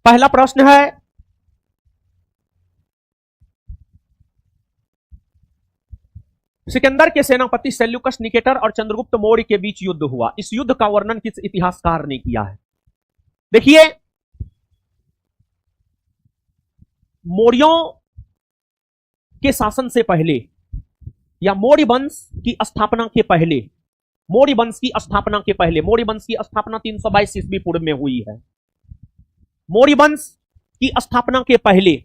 पहला प्रश्न है, सिकंदर के सेनापति सेल्यूकस निकेटर और चंद्रगुप्त मौर्य के बीच युद्ध हुआ। इस युद्ध का वर्णन किस इतिहासकार ने किया है? देखिए, मौर्यों के शासन से पहले या मौर्य वंश की स्थापना के पहले, मौर्य वंश की स्थापना के पहले, मौर्य वंश की स्थापना 322 ईस्वी पूर्व में हुई है। मौर्य वंश की स्थापना के पहले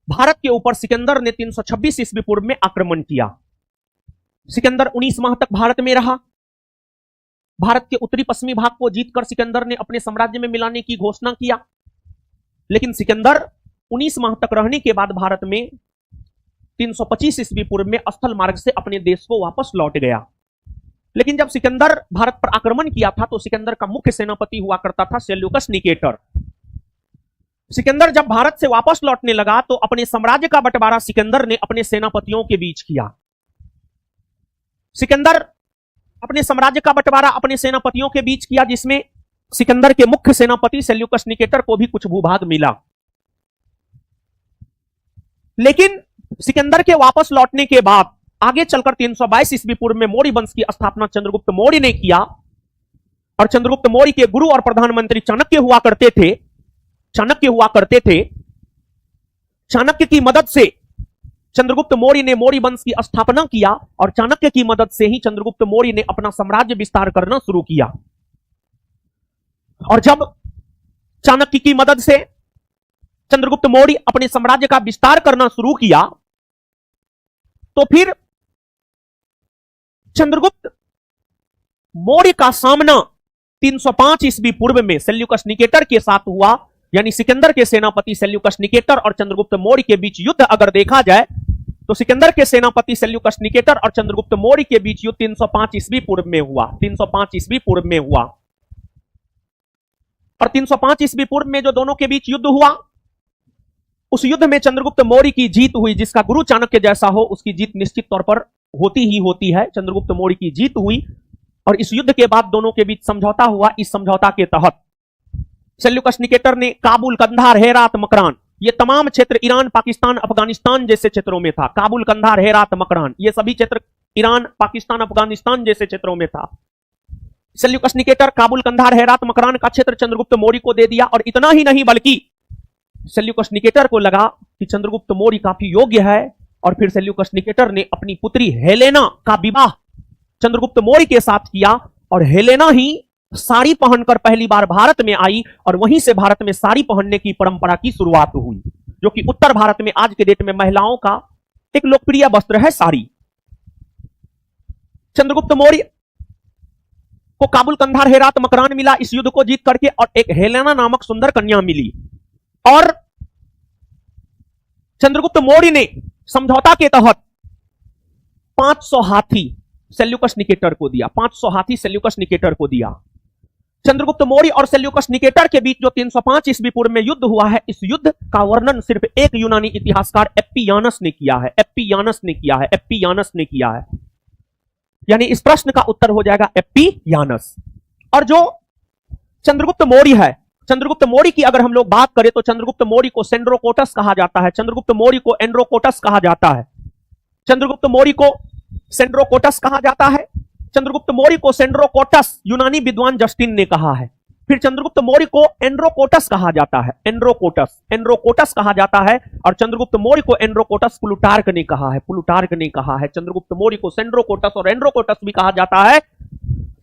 भारत के ऊपर सिकंदर ने 326 ईस्वी पूर्व में आक्रमण किया। सिकंदर 19 माह तक भारत में रहा। भारत के उत्तरी पश्चिमी भाग को जीतकर सिकंदर ने अपने साम्राज्य में मिलाने की घोषणा किया, लेकिन सिकंदर 19 माह तक रहने के बाद भारत में 325 ईस्वी पूर्व में स्थल मार्ग से अपने देश को वापस लौट गया। लेकिन जब सिकंदर भारत पर आक्रमण किया था तो सिकंदर का मुख्य सेनापति हुआ करता था सेल्यूकस निकेटर। सिकंदर जब भारत से वापस लौटने लगा तो अपने साम्राज्य का बंटवारा सिकंदर ने अपने सेनापतियों के बीच किया। सिकंदर अपने साम्राज्य का बंटवारा अपने सेनापतियों के बीच किया, जिसमें सिकंदर के मुख्य सेनापति सेल्यूकस निकेटर को भी कुछ भूभाग मिला। लेकिन सिकंदर के वापस लौटने के बाद आगे चलकर 322 ईस्वी पूर्व में मौर्य वंश की स्थापना चंद्रगुप्त मौर्य ने किया, और चंद्रगुप्त मौर्य के गुरु और प्रधानमंत्री चाणक्य हुआ करते थे। चाणक्य की मदद से चंद्रगुप्त मौर्य ने मौर्य वंश की स्थापना किया, और चाणक्य की मदद से ही चंद्रगुप्त मौर्य ने अपना साम्राज्य विस्तार करना शुरू किया। और जब चाणक्य की मदद से चंद्रगुप्त मौर्य अपने साम्राज्य का विस्तार करना शुरू किया, तो फिर चंद्रगुप्त मौर्य का सामना 305 ईस्वी पूर्व में सेल्यूकस निकेटर के साथ हुआ। यानी सिकंदर के सेनापति सेल्यूकस निकेटर और चंद्रगुप्त मौर्य के बीच युद्ध अगर देखा जाए तो सिकंदर के सेनापति सेल्यूकस निकेटर और चंद्रगुप्त मौर्य के बीच युद्ध 305 ईस्वी पूर्व में हुआ। 305 ईस्वी पूर्व में हुआ, और 305 ईस्वी पूर्व में जो दोनों के बीच युद्ध हुआ, उस युद्ध में चंद्रगुप्त मौर्य की जीत हुई। जिसका गुरु चाणक्य जैसा हो उसकी जीत निश्चित तौर पर होती ही होती है। चंद्रगुप्त मौर्य की जीत हुई, और इस युद्ध के बाद दोनों के बीच समझौता हुआ। इस समझौता के तहत सेल्यूकस निकेटर ने काबुल, कंधार, हेरात, मकरान, ये तमाम क्षेत्र ईरान, पाकिस्तान, अफगानिस्तान जैसे क्षेत्रों में था। काबुल, कंधार, हेरात, मकरान, ये सभी क्षेत्र ईरान, पाकिस्तान, अफगानिस्तान जैसे क्षेत्रों में था। सेल्यूकस निकेटर काबुल, कंधार, हेरात, मकरान का क्षेत्र चंद्रगुप्त मौर्य को दे दिया। और इतना ही नहीं, बल्कि सेल्यूकस निकेटर को लगा कि चंद्रगुप्त मौर्य काफी योग्य है, और फिर सेल्यूकस निकेटर ने अपनी पुत्री हेलेना का विवाह चंद्रगुप्त मौर्य के साथ किया, और हेलेना ही साड़ी पहनकर पहली बार भारत में आई, और वहीं से भारत में साड़ी पहनने की परंपरा की शुरुआत हुई, जो कि उत्तर भारत में आज के डेट में महिलाओं का एक लोकप्रिय वस्त्र है, साड़ी। चंद्रगुप्त मौर्य को काबुल, कंधार, हेरात, मकरान मिला इस युद्ध को जीत करके, और एक हेलेना नामक सुंदर कन्या मिली। और चंद्रगुप्त मौर्य ने समझौता के तहत 500 हाथी सेल्यूकस निकेटर को दिया। 500 हाथी सेल्यूकस निकेटर को दिया। चंद्रगुप्त मौर्य और सेल्यूकस निकेटर के बीच जो 305 ईस्वी पूर्व में युद्ध हुआ है, इस युद्ध का वर्णन सिर्फ एक यूनानी इतिहासकार एप्पियानस ने किया है। एप्पियानस ने किया है। एप्पियानस ने किया है। यानी इस प्रश्न का उत्तर हो जाएगा एप्पियानस। और जो चंद्रगुप्त मौर्य है, चंद्रगुप्त मौर्य की अगर हम लोग बात करें तो चंद्रगुप्त मौर्य को सेंड्रोकोटस कहा जाता है। चंद्रगुप्त मौर्य को एंड्रोकोटस कहा जाता है। चंद्रगुप्त मौर्य को सेंड्रोकोटस कहा जाता है। चंद्रगुप्त मौर्य को सेंड्रोकोटस यूनानी विद्वान जस्टिन ने कहा है। फिर चंद्रगुप्त मौर्य को एंड्रोकोटस कहा जाता है। एंड्रोकोटस कहा जाता है। और चंद्रगुप्त मौर्य को एंड्रोकोटस प्लूटार्क ने कहा है। प्लूटार्क ने कहा है। चंद्रगुप्त मौर्य को सेंड्रोकोटस और एंड्रोकोटस भी कहा जाता है,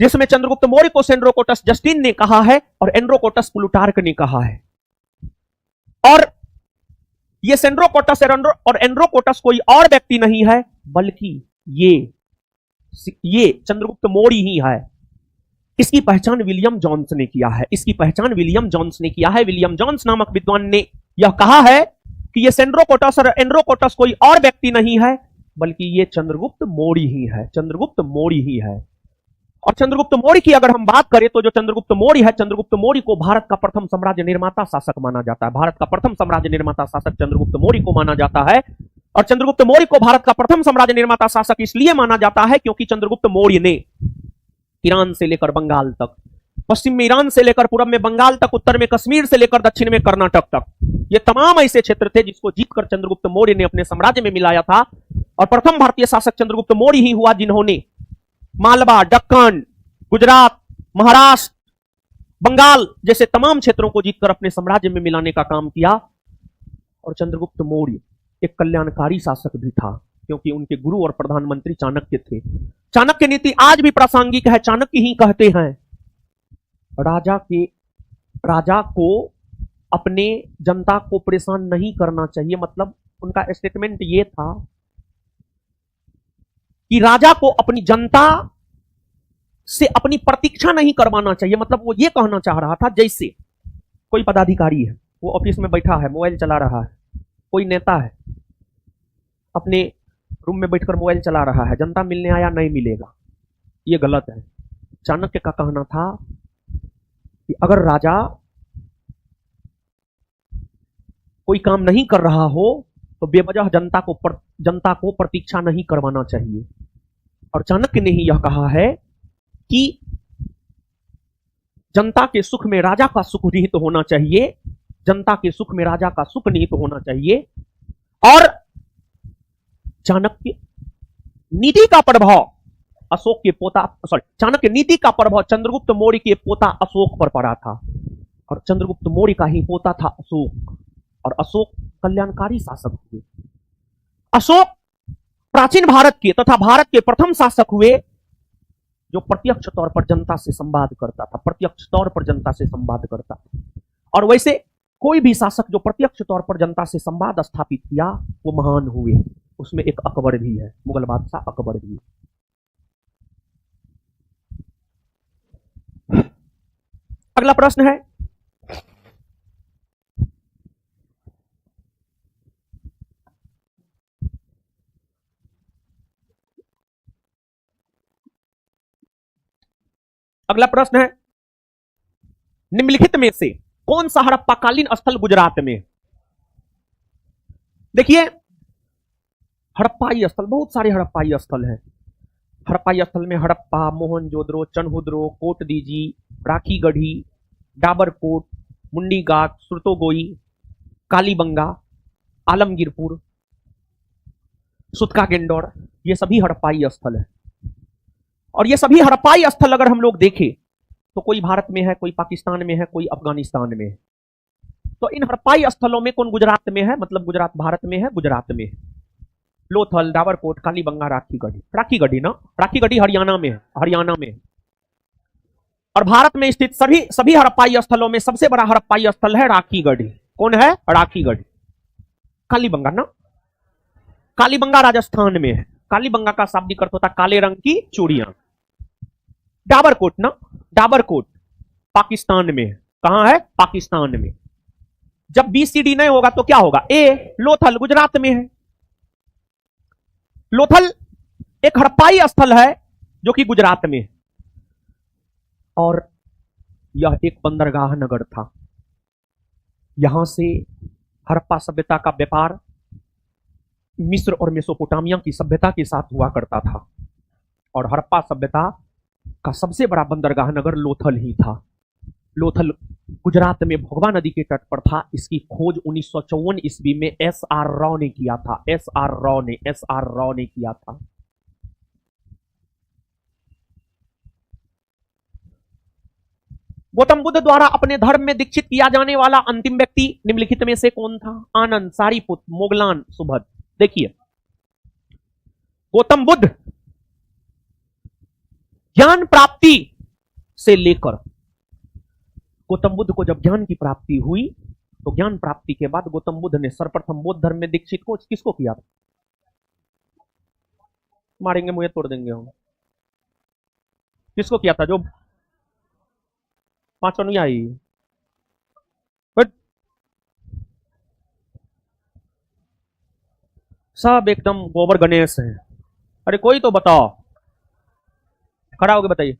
जिसमें चंद्रगुप्त मौर्य को सेंड्रोकोटस जस्टिन ने कहा है और एंड्रोकोटस प्लूटार्क ने कहा है। और ये सेंड्रोकोटस और एंड्रोकोटस कोई और व्यक्ति नहीं है, बल्कि ये चंद्रगुप्त मौर्य ही है। इसकी पहचान विलियम जोन्स ने किया है। इसकी पहचान विलियम जोन्स ने किया है। विलियम जोन्स नामक विद्वान ने यह कहा है कि ये सेंड्रोकोटस और एंड्रोकोटस कोई और व्यक्ति नहीं है, बल्कि ये चंद्रगुप्त मौर्य ही है। चंद्रगुप्त मौर्य ही है। और चंद्रगुप्त मौर्य की अगर हम बात करें तो जो चंद्रगुप्त मौर्य है, चंद्रगुप्त मौर्य को भारत का प्रथम साम्राज्य निर्माता शासक माना जाता है। भारत का प्रथम साम्राज्य निर्माता शासक चंद्रगुप्त मौर्य को माना जाता है। और चंद्रगुप्त मौर्य को भारत का प्रथम साम्राज्य निर्माता शासक इसलिए माना जाता है क्योंकि चंद्रगुप्त मौर्य ने ईरान से लेकर बंगाल तक पश्चिम में ईरान से लेकर पूर्व में बंगाल तक, उत्तर में कश्मीर से लेकर दक्षिण में कर्नाटक तक, ये तमाम ऐसे क्षेत्र थे जिसको जीतकर चंद्रगुप्त मौर्य ने अपने साम्राज्य में मिलाया था। और प्रथम भारतीय शासक चंद्रगुप्त मौर्य ही हुआ जिन्होंने मालवा, दक्कन, गुजरात, महाराष्ट्र, बंगाल जैसे तमाम क्षेत्रों को जीतकर अपने साम्राज्य में मिलाने का काम किया। और चंद्रगुप्त मौर्य एक कल्याणकारी शासक भी था, क्योंकि उनके गुरु और प्रधानमंत्री चाणक्य थे। चाणक्य नीति आज भी प्रासंगिक है। चाणक्य ही कहते हैं राजा को अपने जनता को परेशान नहीं करना चाहिए। मतलब उनका स्टेटमेंट ये था कि राजा को अपनी जनता से अपनी प्रतीक्षा नहीं करवाना चाहिए। मतलब वो ये कहना चाह रहा था, जैसे कोई पदाधिकारी है, वो ऑफिस में बैठा है, मोबाइल चला रहा है, कोई नेता है अपने रूम में बैठकर मोबाइल चला रहा है, जनता मिलने आया नहीं मिलेगा, ये गलत है। चाणक्य का कहना था कि अगर राजा कोई काम नहीं कर रहा हो तो बेवजह जनता को प्रतीक्षा नहीं करवाना चाहिए। और चाणक्य ने ही यह कहा है कि जनता के सुख में राजा का सुख निहित होना चाहिए, जनता के सुख में राजा का सुख निहित होना चाहिए। और चाणक्य नीति का प्रभाव चाणक्य नीति का प्रभाव चंद्रगुप्त मौर्य के पोता अशोक पर पड़ा था। और चंद्रगुप्त मौर्य का ही पोता था अशोक, और अशोक कल्याणकारी शासक हुए। अशोक प्राचीन भारत के तथा भारत के प्रथम शासक हुए जो प्रत्यक्ष तौर पर जनता से संवाद करता था, प्रत्यक्ष तौर पर जनता से संवाद करता था। और वैसे कोई भी शासक जो प्रत्यक्ष तौर पर जनता से संवाद स्थापित किया वो महान हुए। उसमें एक अकबर भी है, मुगल बादशाह अकबर भी। अगला प्रश्न है, निम्नलिखित में से कौन सा हड़प्पाकालीन स्थल गुजरात में? देखिए, हड़प्पाई स्थल, बहुत सारे हड़प्पाई स्थल हैं। हड़प्पाई स्थल में हड़प्पा, मोहनजोदड़ो, चनहुद्रो, कोटदीजी, राखीगढ़ी, डाबरकोट, मुंडीगाट, सुरतोगोई, कालीबंगा, आलमगीरपुर, सुतका गेंडौर, ये सभी हड़प्पाई स्थल है। और ये सभी हड़प्पाई स्थल अगर हम लोग देखें तो कोई भारत में है, कोई पाकिस्तान में है, कोई अफगानिस्तान में है। तो इन हड़प्पाई स्थलों में कौन गुजरात में है? मतलब गुजरात भारत में है, गुजरात में है। लोथल, डाबरकोट, कालीबंगा, राखीगढ़ी ना, राखीगढ़ी हरियाणा में है, हरियाणा में। और भारत में स्थित सभी हड़प्पाई स्थलों में सबसे बड़ा हड़प्पाई स्थल है राखीगढ़ी। कौन है? राखीगढ़ी। कालीबंगा ना, कालीबंगा राजस्थान में है। कालीबंगा का शाब्दिक अर्थ होता काले रंग की चूड़ियां। डाबरकोट ना, डाबरकोट पाकिस्तान में है। कहां है? पाकिस्तान में। जब BCD नहीं होगा तो क्या होगा? ए। लोथल गुजरात में है। लोथल एक हड़प्पाई स्थल है जो कि गुजरात में है। और यह एक बंदरगाह नगर था। यहां से हड़प्पा सभ्यता का व्यापार मिस्र और मेसोपोटामिया की सभ्यता के साथ हुआ करता था। और हड़प्पा सभ्यता का सबसे बड़ा बंदरगाह नगर लोथल ही था। लोथल गुजरात में भोगवा नदी के तट पर था। इसकी खोज 1954 ईस्वी में SR राव ने किया था। SR राव ने किया था। गौतम बुद्ध द्वारा अपने धर्म में दीक्षित किया जाने वाला अंतिम व्यक्ति निम्नलिखित में से कौन था? आनंद, सारीपुत्र, मोगलान, सुभद। देखिए, गौतम बुद्ध ज्ञान प्राप्ति से लेकर, गौतम बुद्ध को जब ज्ञान की प्राप्ति हुई तो ज्ञान प्राप्ति के बाद गौतम बुद्ध ने सर्वप्रथम बौद्ध धर्म में दीक्षित को किसको किया था? मारेंगे, मुझे तोड़ देंगे हम। किसको किया था? जो 5 अनुयायी। बट सब एकदम गोबर गणेश हैं। अरे कोई तो बताओ, खड़ा होके बताइए।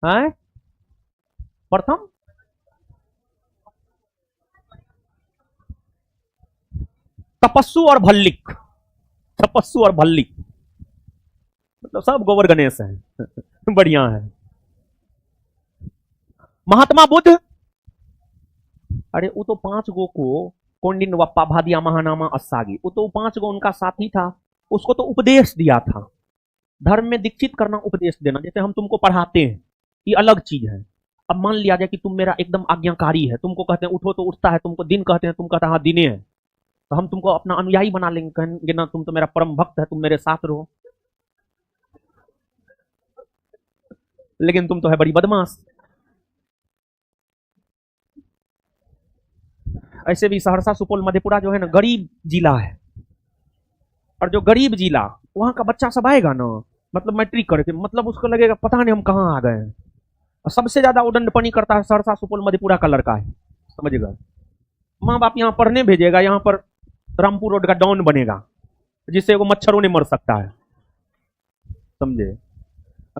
हैं? प्रथम तपस्सु और भल्लिक, तपस्सु और भल्लिक, मतलब सब गोबर गणेश हैं। बढ़िया है। महात्मा बुद्ध, अरे वो तो 5 गो को कौंडिन्य वप्पा भादिया महानामा अस्सागी, वो तो 5 गो उनका साथी था, उसको तो उपदेश दिया था। धर्म में दीक्षित करना, उपदेश देना, जैसे हम तुमको पढ़ाते हैं, ये अलग चीज है। अब मान लिया जाए कि तुम मेरा एकदम आज्ञाकारी है, तुमको कहते हैं उठो तो उठता है, तुमको दिन कहते हैं तुम कहते हैं हाँ दिने है, तो हम तुमको अपना अनुयायी बना लेंगे, कहेंगे ना तुम तो मेरा परम भक्त है, तुम मेरे साथ रहो। लेकिन तुम तो है बड़ी बदमाश। ऐसे भी सहरसा सुपौल मधेपुरा जो है ना गरीब जिला है, और जो गरीब जिला वहां का बच्चा सब आएगा ना, मतलब मैट्रिक करके, मतलब उसको लगेगा पता नहीं हम कहाँ आ गए हैं। और सबसे ज्यादा उदंडपनी करता है सहरसा सुपौल मधेपुरा का लड़का है, समझेगा। माँ बाप यहाँ पढ़ने भेजेगा, यहाँ पर रामपुर रोड का डॉन बनेगा, जिससे वो मच्छरों ने मर सकता है, समझे।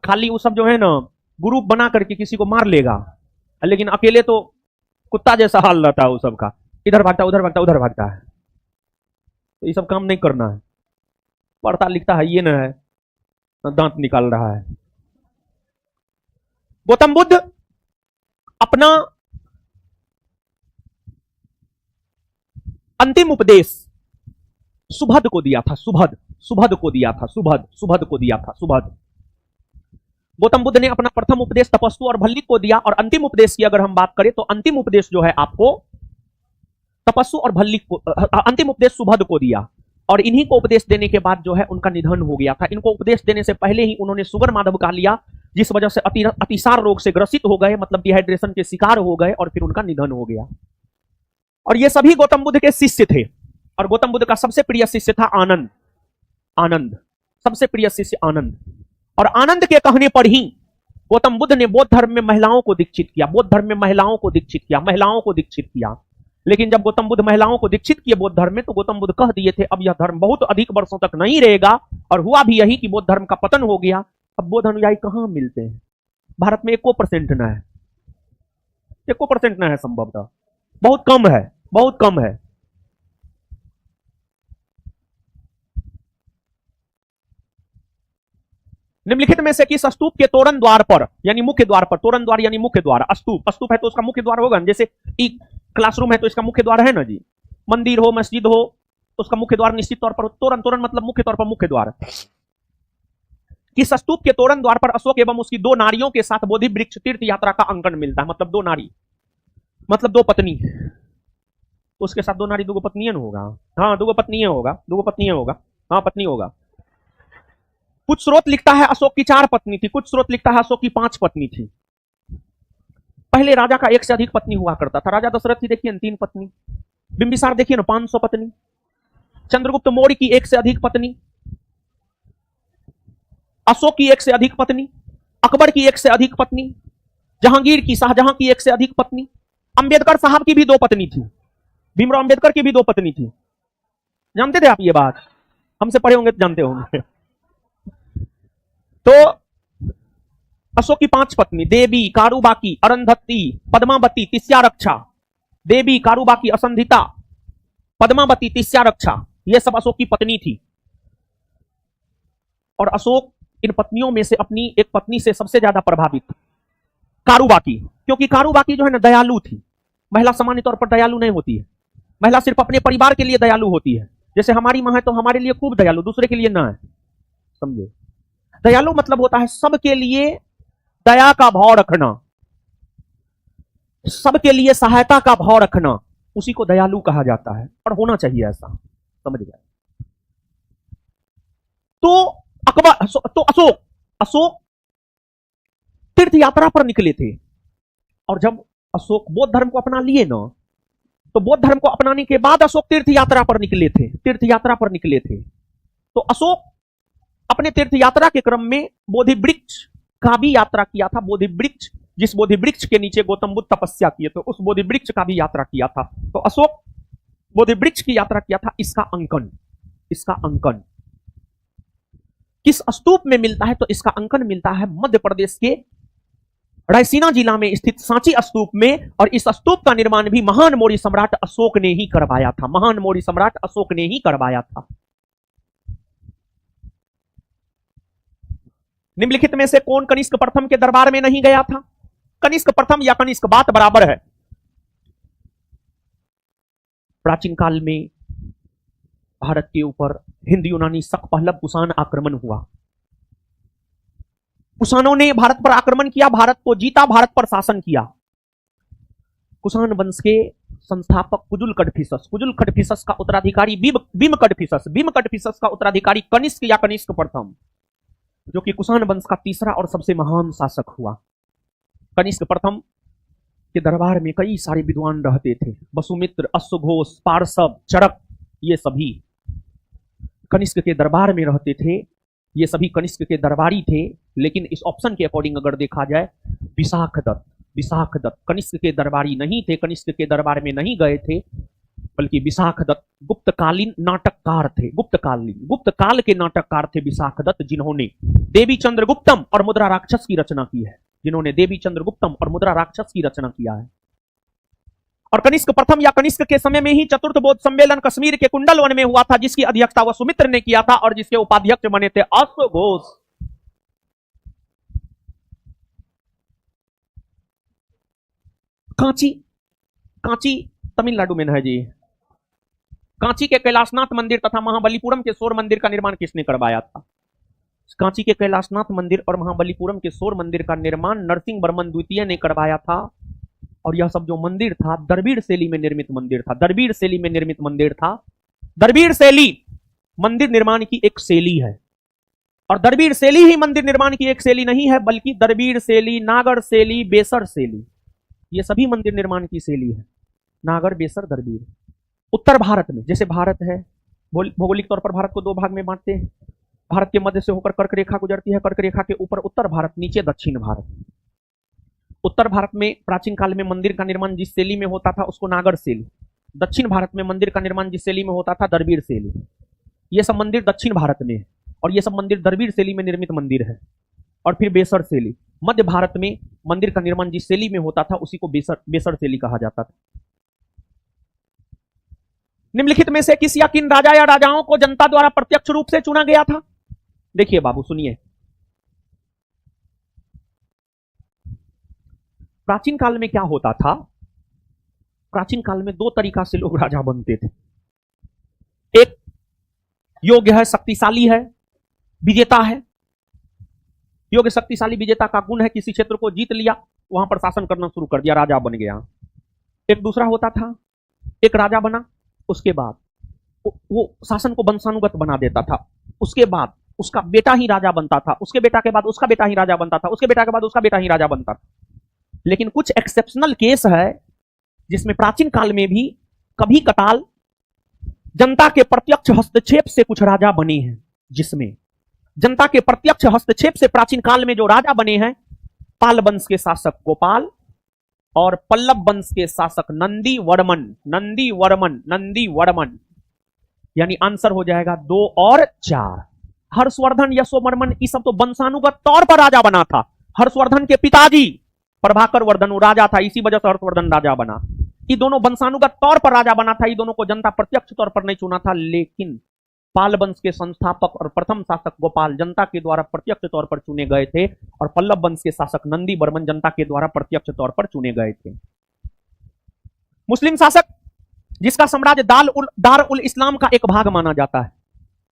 खाली वो सब जो है ना ग्रुप बना करके किसी को मार लेगा, लेकिन अकेले तो कुत्ता जैसा हाल रहता है वो सबका, इधर भागता उधर भागता उधर भागता है। तो ये सब काम नहीं करना है। पढ़ता लिखता है ये न है, दांत निकाल रहा है। गौतम बुद्ध अपना अंतिम उपदेश सुभद को दिया था, सुभद को दिया था, सुभद को दिया था, सुभद। गौतम बुद्ध ने अपना प्रथम उपदेश तपस्सु और भल्लिक को दिया, और अंतिम उपदेश की अगर हम बात करें तो अंतिम उपदेश जो है आपको तपस्सु और भल्लिक को, अंतिम उपदेश सुभद को दिया। और इन्हीं को उपदेश देने के बाद जो है उनका निधन हो गया था। इनको उपदेश देने से पहले ही उन्होंने सुगर माधव का लिया, जिस वजह से अतिसार रोग से ग्रसित हो गए, मतलब डिहाइड्रेशन के शिकार हो गए, और फिर उनका निधन हो गया। और ये सभी गौतम बुद्ध के शिष्य थे, और गौतम बुद्ध का सबसे प्रिय शिष्य था आनंद। आनंद सबसे प्रिय शिष्य आनंद। और आनंद के कहने पर ही गौतम बुद्ध ने बौद्ध धर्म में महिलाओं को दीक्षित किया, बौद्ध धर्म में महिलाओं को दीक्षित किया, महिलाओं को दीक्षित किया। लेकिन जब गौतम बुद्ध महिलाओं को दीक्षित किए बौद्ध धर्म में, तो गौतम बुद्ध कह दिए थे अब यह धर्म बहुत अधिक वर्षों तक नहीं रहेगा, और हुआ भी यही कि बौद्ध धर्म का पतन हो गया। अब बौद्ध अनुयायी कहां मिलते हैं? भारत में 1% न है, 1% न है, संभवतः बहुत कम है, बहुत कम है। निम्नलिखित में से किस स्तूप के तोरण द्वार पर, यानी मुख्य द्वार पर, तोरण द्वार यानी मुख्य द्वार, स्तूप, स्तूप है तो उसका मुख्य द्वार होगा, जैसे क्लासरूम है तो इसका मुख्य द्वार है ना जी, मंदिर हो मस्जिद हो तो उसका मुख्य द्वार निश्चित तौर पर, तोरण, तोरण मतलब मुख्य तौर पर मुख्य द्वार। किस स्तूप के तोरण द्वार पर अशोक एवं उसकी 2 नारियों के साथ बोधि वृक्ष तीर्थ यात्रा का अंकन मिलता है? मतलब 2 नारी, मतलब 2 पत्नी, उसके साथ 2 नारी 2 पत्नी होगा, हाँ 2 पत्नी होगा, 2 पत्नी होगा, हाँ पत्नी होगा। कुछ स्रोत लिखता है अशोक की 4 पत्नी थी, कुछ स्रोत लिखता है अशोक की 5 पत्नी थी। पहले राजा का 1 से अधिक पत्नी हुआ करता था। राजा दशरथ की देखिए 3 पत्नी, बिंबिसार देखिए ना 500 पत्नी, चंद्रगुप्त मौर्य की 1 से अधिक पत्नी, अशोक की 1 से अधिक पत्नी, अकबर की 1 से अधिक पत्नी, जहांगीर की, शाहजहां की 1 से अधिक पत्नी, अंबेडकर साहब की भी 2 पत्नी थी, भीमराव अंबेडकर की भी 2 पत्नी थी। जानते थे आप ये बात? हमसे पढ़े होंगे तो जानते होंगे। तो अशोक की 5 पत्नी, देवी, कारुबाकी, अरुंधति, पद्मावती, तिस्यारक्षा, देवी, कारुबाकी, असंधिता, पद्मावती, तिस्यारक्षा, ये सब अशोक की पत्नी थी। और अशोक इन पत्नियों में से अपनी एक पत्नी से सबसे ज्यादा प्रभावित, कारुबाकी, क्योंकि कारुबाकी जो है ना दयालु थी। महिला सामान्य तौर पर दयालु नहीं होती है, महिला सिर्फ अपने परिवार के लिए दयालु होती है। जैसे हमारी मां है तो हमारे लिए खूब दयालु, दूसरे के लिए ना है, समझे। दयालु मतलब होता है सबके लिए दया का भाव रखना, सबके लिए सहायता का भाव रखना, उसी को दयालु कहा जाता है, और होना चाहिए ऐसा, समझ गए। तो अकबर, तो अशोक तीर्थ यात्रा पर निकले थे, और जब अशोक बौद्ध धर्म को अपना लिए ना, तो बौद्ध धर्म को अपनाने के बाद अशोक तीर्थ यात्रा पर निकले थे, तीर्थ यात्रा पर निकले थे। तो अशोक अपने तीर्थ यात्रा के क्रम में बोधि वृक्ष का भी यात्रा किया था। बोधि वृक्ष, जिस बोधि वृक्ष के नीचे गौतम बुद्ध तपस्या किए, तो उस बोधि वृक्ष का भी यात्रा किया था। तो अशोक बोधि वृक्ष की यात्रा किया था। इसका अंकन, इसका अंकन किस स्तूप में मिलता है? तो इसका अंकन मिलता है मध्य प्रदेश के रायसीना जिला में स्थित सांची स्तूप में, और इस स्तूप का निर्माण भी महान मौर्य सम्राट अशोक ने ही करवाया था, महान मौर्य सम्राट अशोक ने ही करवाया था। निम्नलिखित में से कौन कनिष्क प्रथम के दरबार में नहीं गया था? कनिष्क प्रथम या कनिष्क बात बराबर है। प्राचीन काल में भारत के ऊपर हिंद यूनानी शक पहलव कुषाण आक्रमण हुआ। कुषाणों ने भारत पर आक्रमण किया, भारत को जीता, भारत पर शासन किया। कुषाण वंश के संस्थापक कुजुल कड़फिसस का उत्तराधिकारी भीम कड़फिसस का उत्तराधिकारी कनिष्क या कनिष्क प्रथम, जो कि कुषाण वंश का तीसरा और सबसे महान शासक हुआ। कनिष्क प्रथम के दरबार में कई सारे विद्वान रहते थे, वसुमित्र, अश्वघोष, पार्श्व, चरक, ये सभी कनिष्क के दरबार में रहते थे। ये सभी कनिष्क के दरबारी थे। लेकिन इस ऑप्शन के अकॉर्डिंग अगर देखा जाए, विशाख दत्त कनिष्क के दरबारी नहीं थे, कनिष्क के दरबार में नहीं गए थे, बल्कि विशाख दत्त गुप्तकालीन नाटककार थे। गुप्त काल के नाटककार थे विशाख दत्त, जिन्होंने देवी चंद्रगुप्तम और मुद्रा राक्षस की रचना की है, किया है। और कनिष्क प्रथम या कनिष्क के समय में ही चतुर्थ बौद्ध सम्मेलन कश्मीर के कुंडल वन में हुआ था, जिसकी अध्यक्षता वसुमित्र ने किया था और जिसके उपाध्यक्ष बने थे अश्वघोष। कांची तमिलनाडु में है जी। कांची के कैलाशनाथ मंदिर तथा महाबलीपुरम के सौर मंदिर का निर्माण किसने करवाया था? कांची के कैलाशनाथ मंदिर और महाबलीपुरम के सौर मंदिर का निर्माण नरसिंह वर्मन द्वितीय ने करवाया था। और यह सब जो मंदिर था, द्रविड़ शैली में निर्मित मंदिर था। द्रविड़ शैली मंदिर निर्माण की एक शैली है। और द्रविड़ शैली ही मंदिर निर्माण की एक शैली नहीं है, बल्कि द्रविड़ शैली, नागर शैली, बेसर शैली, ये सभी मंदिर निर्माण की शैली है। नागर, बेसर, द्रविड़। उत्तर भारत में, जैसे भारत है, भौगोलिक तौर पर भारत को दो भाग में बांटते हैं। भारत के मध्य से होकर कर्क रेखा गुजरती है, कर्क रेखा के ऊपर उत्तर भारत, नीचे दक्षिण भारत। उत्तर भारत में प्राचीन काल में मंदिर का निर्माण जिस शैली में होता था उसको नागर शैली, दक्षिण भारत में मंदिर का निर्माण जिस शैली में होता था द्रविड़ शैली। ये सब मंदिर दक्षिण भारत में है और ये सब मंदिर द्रविड़ शैली में निर्मित मंदिर है। और फिर बेसर शैली, मध्य भारत में मंदिर का निर्माण जिस शैली में होता था उसी को बेसर शैली कहा जाता था। निम्नलिखित में से किस या किन राजा या राजाओं को जनता द्वारा प्रत्यक्ष रूप से चुना गया था? देखिए बाबू, सुनिए। प्राचीन काल में क्या होता था? प्राचीन काल में दो तरीका से लोग राजा बनते थे। एक योग्य है, शक्तिशाली है, विजेता है। योग्य, शक्तिशाली, विजेता का गुण है, किसी क्षेत्र को जीत लिया, वहां पर शासन करना शुरू कर दिया, राजा बन गया। एक दूसरा होता था, एक राजा बना, उसके बाद वो शासन को वंशानुगत बना देता था, उसके बाद उसका बेटा ही राजा बनता था, उसके बेटा के बाद उसका बेटा ही राजा बनता था, उसके बेटा के बाद उसका बेटा ही राजा बनता था। लेकिन कुछ एक्सेप्शनल केस है जिसमें प्राचीन काल में भी कभी कताल जनता के प्रत्यक्ष हस्तक्षेप से कुछ राजा बने हैं, जिसमें जनता के प्रत्यक्ष हस्तक्षेप से प्राचीन काल में जो राजा बने हैं, पाल वंश के शासक गोपाल और पल्लव वंश के शासक नंदी वर्मन, यानी आंसर हो जाएगा 2 और 4। हर्षवर्धन, यशोवर्मन, ये सब तो वंशानुगत तौर पर राजा बना था। हर्षवर्धन के पिताजी प्रभाकर वर्धन राजा था, इसी वजह से हर्षवर्धन राजा बना। ये दोनों वंशानुगत तौर पर राजा बना था, ये दोनों को जनता प्रत्यक्ष तौर पर नहीं चुना था। लेकिन पाल वंश के संस्थापक और प्रथम शासक गोपाल जनता के द्वारा प्रत्यक्ष तौर पर चुने गए थे और पल्लव वंश के शासक नंदी वर्मन जनता के द्वारा प्रत्यक्ष तौर पर चुने गए थे। मुस्लिम शासक जिसका साम्राज्य दार उल इस्लाम का एक भाग माना जाता है।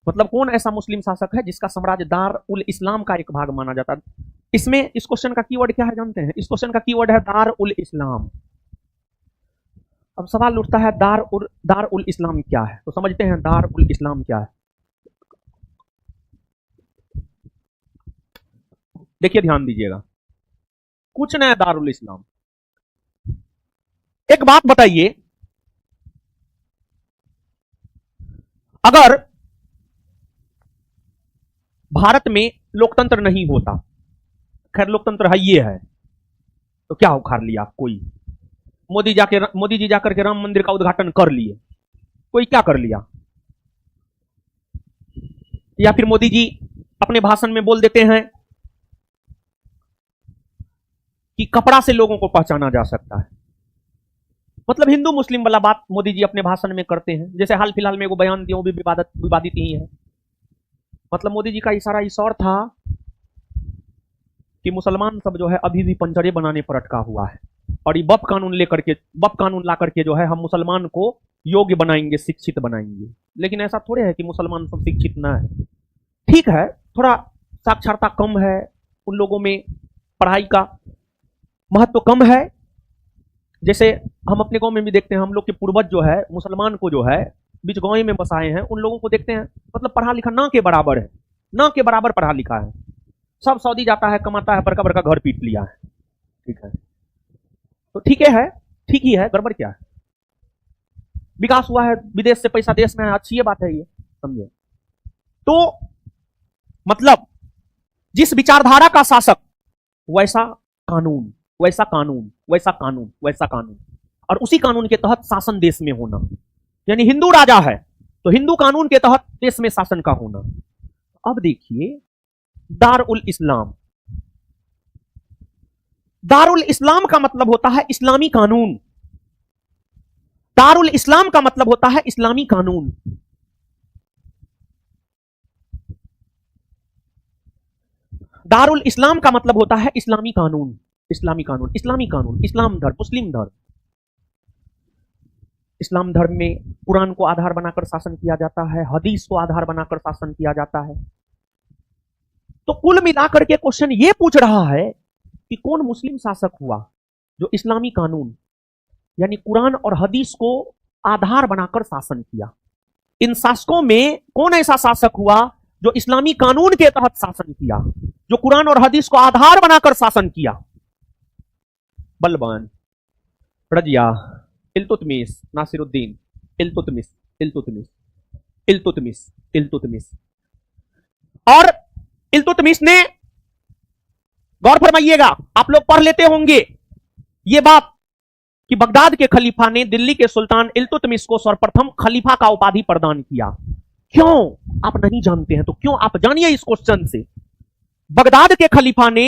मतलब कौन ऐसा मुस्लिम शासक है जिसका साम्राज्य दार उल इस्लाम का एक भाग माना जाता है? इसमें इस क्वेश्चन का कीवर्ड क्या है जानते हैं? इस क्वेश्चन का कीवर्ड है दार उल इस्लाम। अब सवाल उठता है दार उल इस्लाम क्या है? तो समझते हैं दार उल इस्लाम क्या है। देखिए, ध्यान दीजिएगा, कुछ नया दार उल इस्लाम। एक बात बताइए, अगर भारत में लोकतंत्र नहीं होता, खैर लोकतंत्र है, ये है, तो क्या उखाड़ लिया कोई? मोदी जी जाकर के राम मंदिर का उद्घाटन कर लिए, कोई क्या कर लिया? या फिर मोदी जी अपने भाषण में बोल देते हैं कि कपड़ा से लोगों को पहचाना जा सकता है। मतलब हिंदू मुस्लिम वाला बात मोदी जी अपने भाषण में करते हैं। जैसे हाल फिलहाल में वो बयान दिया, वो भी विवादित ही है। मतलब मोदी जी का इशारा इस और था कि मुसलमान सब जो है अभी भी पंजरे बनाने पर अटका हुआ है, और ये बप कानून ला करके जो है हम मुसलमान को योग्य बनाएंगे, शिक्षित बनाएंगे। लेकिन ऐसा थोड़े है कि मुसलमान सब शिक्षित ना है। ठीक है, थोड़ा साक्षरता कम है, उन लोगों में पढ़ाई का महत्व कम है। जैसे हम अपने गांव में भी देखते हैं, हम लोग के पूर्वज जो है मुसलमान को जो है बीच गांव में बसाए हैं, उन लोगों को देखते हैं मतलब पढ़ा लिखा ना के बराबर है, ना के बराबर पढ़ा लिखा है। सब सऊदी जाता है, कमाता है, बड़का बड़का घर पीट लिया है। ठीक है, तो ठीक ही है, गड़बड़ क्या है? विकास हुआ है, विदेश से पैसा देश में है, अच्छी ये बात है, ये समझे। तो मतलब जिस विचारधारा का शासक वैसा कानून, वैसा कानून, वैसा कानून, वैसा कानून, और उसी कानून के तहत शासन देश में होना। यानी हिंदू राजा है तो हिंदू कानून के तहत देश में शासन का होना। अब देखिए दारुल इस्लाम, दारुल इस्लाम का मतलब होता है इस्लामी कानून। दारुल इस्लाम का मतलब होता है इस्लामी कानून। दारुल इस्लाम का मतलब होता है इस्लामी कानून। इस्लामी कानून, इस्लामी कानून, इस्लाम धर्म, मुस्लिम धर्म। इस्लाम धर्म में कुरान को आधार बनाकर शासन किया जाता है, हदीस को आधार बनाकर शासन किया जाता है। तो कुल मिलाकर के क्वेश्चन ये पूछ रहा है कि कौन मुस्लिम शासक हुआ जो इस्लामी कानून यानी कुरान और हदीस को आधार बनाकर शासन किया। इन शासकों में कौन ऐसा शासक हुआ जो इस्लामी कानून के तहत शासन किया, जो कुरान और हदीस को आधार बनाकर शासन किया? बलबन, रजिया, इल्तुतमिश, नासिरुद्दीन, इल्तुतमिश, इल्तुतमिश, इल्तुतमिश, इल्तुतमिश। और इल्तुतमिश ने, गौर फरमाइएगा, आप लोग पढ़ लेते होंगे ये बात कि बगदाद के खलीफा ने दिल्ली के सुल्तान इल्तुतमिश को सर्वप्रथम खलीफा का उपाधि प्रदान किया। क्यों आप नहीं जानते हैं तो क्यों आप जानिए इस क्वेश्चन से। बगदाद के खलीफा ने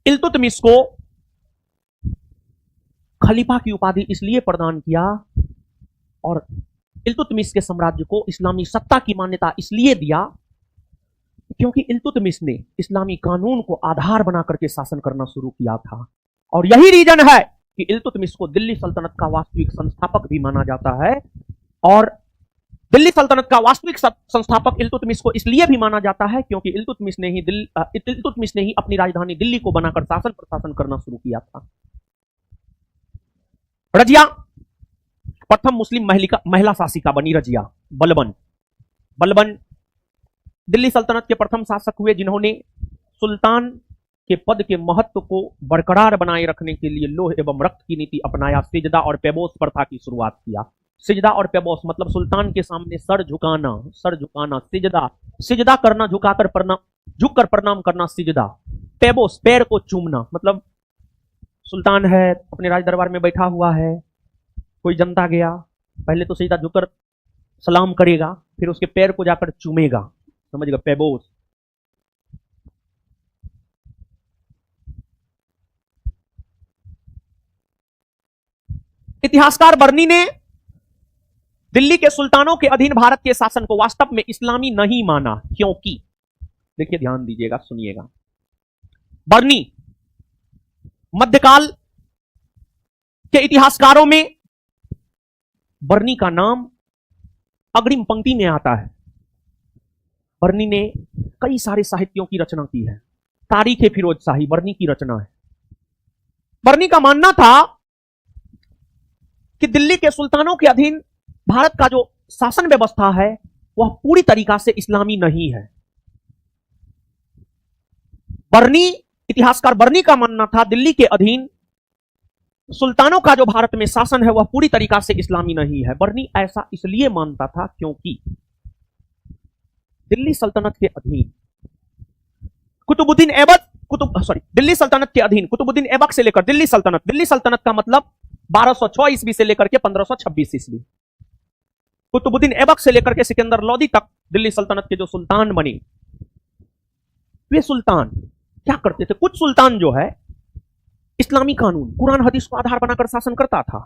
इल्तुतमिश को खलीफा की उपाधि इसलिए प्रदान किया और इल्तुतमिश के साम्राज्य को इस्लामी सत्ता की मान्यता इसलिए दिया क्योंकि इल्तुतमिश ने इस्लामी कानून को आधार बनाकर के शासन करना शुरू किया था। और यही रीजन है कि इल्तुतमिश को दिल्ली सल्तनत का वास्तविक संस्थापक भी माना जाता है। और दिल्ली सल्तनत का वास्तविक संस्थापक इल्तुतमिश को इसलिए भी माना जाता है क्योंकि इल्तुतमिश ने ही अपनी राजधानी दिल्ली को बनाकर शासन प्रशासन करना शुरू किया था। रजिया प्रथम मुस्लिम महिला शासिका बनी। रजिया बलबन दिल्ली सल्तनत के प्रथम शासक हुए जिन्होंने सुल्तान के पद के महत्व को बरकरार बनाए रखने के लिए लोह एवं रक्त की नीति अपनाया। सिजदा और पेबोस प्रथा की शुरुआत किया। सिजदा और पेबोस मतलब सुल्तान के सामने सर झुकाना, सिजदा करना, झुककर प्रणाम करना सिजदा। पेबोस पैर को चूमना, मतलब सुल्तान है अपने राज दरबार में बैठा हुआ है, कोई जनता गया, पहले तो सिजदा झुककर सलाम करेगा, फिर उसके पैर को जाकर चूमेगा, समझेगा, पेबोस। इतिहासकार बर्नी ने दिल्ली के सुल्तानों के अधीन भारत के शासन को वास्तव में इस्लामी नहीं माना, क्योंकि देखिए ध्यान दीजिएगा, सुनिएगा। बर्नी मध्यकाल के इतिहासकारों में बर्नी का नाम अग्रिम पंक्ति में आता है। बर्नी ने कई सारे साहित्यों की रचना की है। तारीख फिरोज शाही बर्नी की रचना है। बर्नी का मानना था कि दिल्ली के सुल्तानों के अधीन भारत का जो शासन व्यवस्था है वह पूरी तरीका से इस्लामी नहीं है। इतिहासकार बर्नी का मानना था दिल्ली के अधीन सुल्तानों का जो भारत में शासन है वह पूरी तरीका से इस्लामी नहीं है। बर्नी ऐसा इसलिए मानता था क्योंकि दिल्ली सल्तनत के अधीन दिल्ली सल्तनत के अधीन कुतुबुद्दीन ऐबक से लेकर दिल्ली सल्तनत का मतलब 1206 ईस्वी से लेकर के 1526 ईस्वी, कुतुबुद्दीन ऐबक से लेकर के सिकंदर लोदी तक दिल्ली सल्तनत के जो सुल्तान बने, वे सुल्तान क्या करते थे? कुछ सुल्तान जो है इस्लामी कानून कुरान हदीस को आधार बनाकर शासन करता था,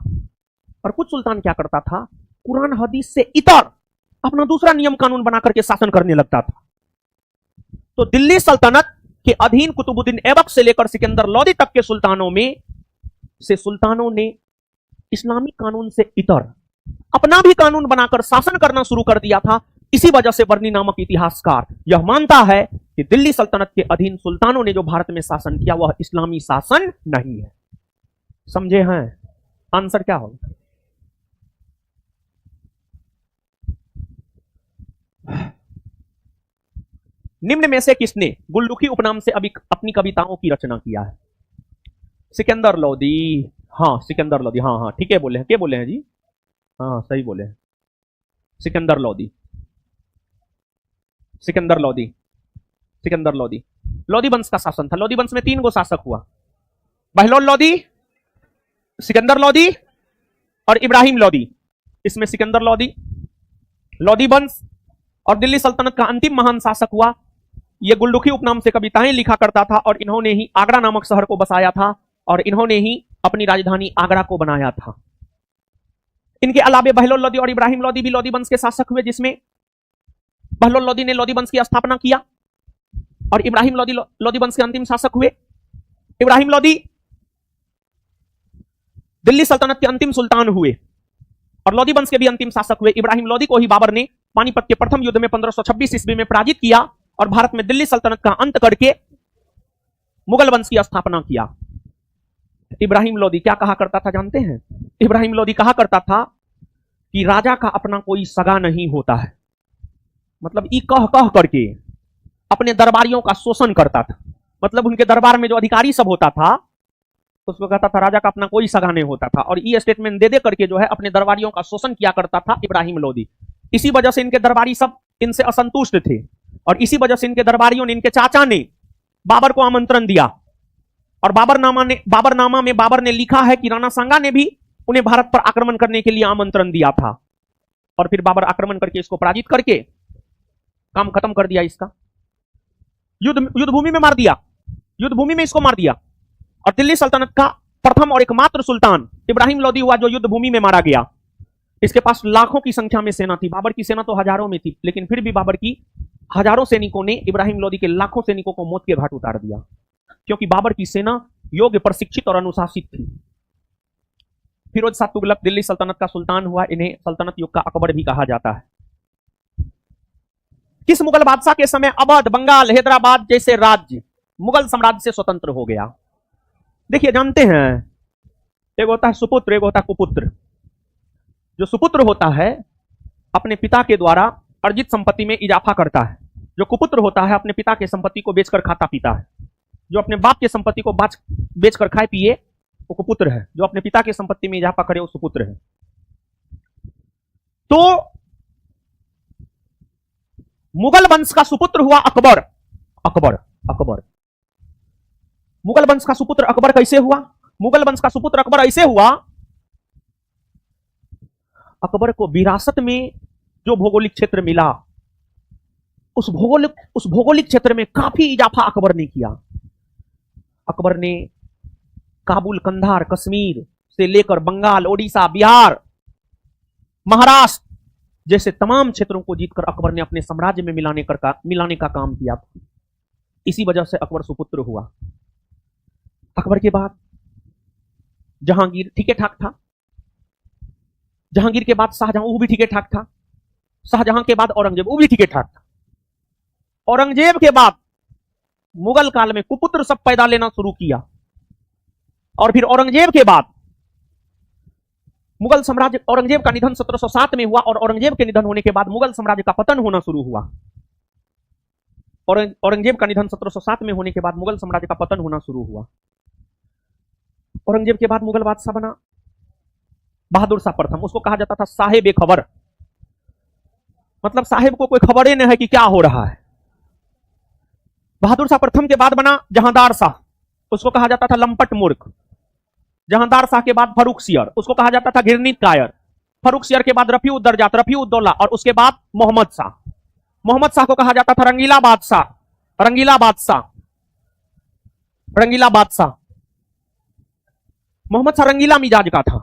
और कुछ सुल्तान क्या करता था? कुरान हदीस से इतर अपना दूसरा नियम कानून बनाकर के शासन करने लगता था। तो दिल्ली सल्तनत के अधीन कुतुबुद्दीन ऐबक से लेकर सिकंदर लोदी तक के सुल्तानों में से सुल्तानों ने इस्लामिक कानून से इतर अपना भी कानून बनाकर शासन करना शुरू कर दिया था। इसी वजह से बर्नी नामक इतिहासकार यह मानता है कि दिल्ली सल्तनत के अधीन सुल्तानों ने जो भारत में शासन किया वह इस्लामी शासन नहीं है। समझे हैं? आंसर क्या होगा? निम्न में से किसने गुल्लुखी उपनाम से अभी अपनी कविताओं की रचना किया है? सिकंदर लोदी। हाँ सिकंदर लोदी, हाँ हाँ ठीक है बोले हैं। क्या बोले हैं जी? हाँ सही बोले हैं, सिकंदर लोदी। सिकंदर लोदी, सिकंदर लोदी। लोदी वंश का शासन था। लोदी वंश में 3 गो शासक हुआ, बहलोल लोदी, सिकंदर लोदी और इब्राहिम लोदी। इसमें सिकंदर लोदी, लोदी वंश और दिल्ली सल्तनत का अंतिम महान शासक हुआ। यह गुल्लुखी उपनाम से कविताएं लिखा करता था और इन्होंने ही आगरा नामक शहर को बसाया था और इन्होंने ही अपनी राजधानी आगरा को बनाया था। इनके अलावे बहलोल लोदी और इब्राहिम लोदी भी लोदी वंश के शासक हुए, जिसमें बहलोल लोदी ने लोदी वंश की स्थापना किया और इब्राहिम लोदी लोदी वंश के अंतिम शासक हुए। इब्राहिम लोदी दिल्ली सल्तनत के अंतिम सुल्तान हुए और लोदी वंश के भी अंतिम शासक हुए। इब्राहिम लोदी को ही बाबर ने पानीपत के प्रथम युद्ध में 1526 ईस्वी में पराजित किया और भारत में दिल्ली सल्तनत का अंत करके मुगल वंश की स्थापना किया। इब्राहिम लोदी क्या कहा करता था जानते हैं? इब्राहिम लोदी कहा करता था कि राजा का अपना कोई सगा नहीं होता है। मतलब ई कह कह करके अपने दरबारियों का शोषण करता था। मतलब उनके दरबार में जो अधिकारी सब होता था उसको कहता था राजा का अपना कोई सगा नहीं होता था, और ये स्टेटमेंट दे दे करके जो है अपने दरबारियों का शोषण किया करता था इब्राहिम लोदी। इसी वजह से इनके दरबारी सब इनसे असंतुष्ट थे और इसी वजह से इनके दरबारियों ने, इनके चाचा ने बाबर को आमंत्रण दिया और बाबरनामा में बाबर ने लिखा है कि राणा सांगा ने भी उन्हें भारत पर आक्रमण करने के लिए आमंत्रण दिया था और फिर बाबर आक्रमण करके इसको पराजित करके काम खत्म कर दिया। इसका युद्ध भूमि में मार दिया, युद्ध भूमि में इसको मार दिया और दिल्ली सल्तनत का प्रथम और एकमात्र सुल्तान इब्राहिम लोदी हुआ जो युद्ध भूमि में मारा गया। इसके पास लाखों की संख्या में सेना थी। बाबर की सेना तो हजारों में थी, लेकिन फिर भी बाबर की हजारों सैनिकों ने इब्राहिम लोदी के लाखों सैनिकों को मौत के घाट उतार दिया, क्योंकि बाबर की सेना योग्य, प्रशिक्षित और अनुशासित थी। फिरोज शाह तुगलक दिल्ली सल्तनत का सुल्तान हुआ। इन्हें सल्तनत युग का अकबर भी कहा जाता है। किस मुगल बादशाह के समय अवध, बंगाल, हैदराबाद जैसे राज्य मुगल साम्राज्य से स्वतंत्र हो गया? देखिए जानते हैं, एक होता है सुपुत्र, एक होता है कुपुत्र। जो सुपुत्र होता है अपने पिता के द्वारा अर्जित संपत्ति में इजाफा करता है, जो कुपुत्र होता है अपने पिता के संपत्ति को बेचकर खाता पीता है। जो अपने बाप की संपत्ति को बेचकर खाए पिए वो कुपुत्र है, जो अपने पिता की संपत्ति में इजाफा करे वो सुपुत्र है। तो मुगल वंश का सुपुत्र हुआ अकबर। अकबर अकबर मुगल वंश का सुपुत्र अकबर कैसे हुआ? मुगल वंश का सुपुत्र अकबर ऐसे हुआ, अकबर को विरासत में जो भौगोलिक क्षेत्र मिला उस भौगोलिक क्षेत्र में काफी इजाफा अकबर ने किया। अकबर ने काबुल, कंधार, कश्मीर से लेकर बंगाल, ओडिशा, बिहार, महाराष्ट्र जैसे तमाम क्षेत्रों को जीतकर अकबर ने अपने साम्राज्य में मिलाने का काम किया। इसी वजह से अकबर सुपुत्र हुआ। अकबर के बाद जहांगीर ठीक ठाक था, जहांगीर के बाद शाहजहां वो भी ठीक ठाक था, शाहजहां के बाद औरंगजेब वो भी ठीक ठाक था। औरंगजेब के बाद मुगल काल में कुपुत्र सब पैदा लेना शुरू किया और फिर औरंगजेब के बाद मुगल साम्राज्य, औरंगजेब का निधन 1707 में हुआ और औरंगजेब के निधन होने के बाद मुगल साम्राज्य का पतन होना शुरू हुआ। औरंगजेब का निधन 1707 में होने के बाद मुगल साम्राज्य का पतन होना शुरू हुआ। औरंगजेब के बाद मुगल बादशाह बना बहादुर शाह प्रथम। उसको कहा जाता था साहेब बेखबर, मतलब साहेब को कोई खबर ही नहीं है कि क्या हो रहा है। बहादुर शाह प्रथम के बाद बना जहांदार शाह, उसको कहा जाता था लंपट मूर्ख। जहांदार शाह के बाद फर्रुख सियर, उसको कहा जाता था घृणित कायर। फर्रुख सियर के बाद रफी उद्दरजात, रफी उद्दौला और उसके बाद मोहम्मद शाह। मोहम्मद शाह को कहा जाता था रंगीला बादशाह, रंगीला बादशाह, रंगीला बादशाह। मोहम्मद शाह रंगीला मिजाज का था।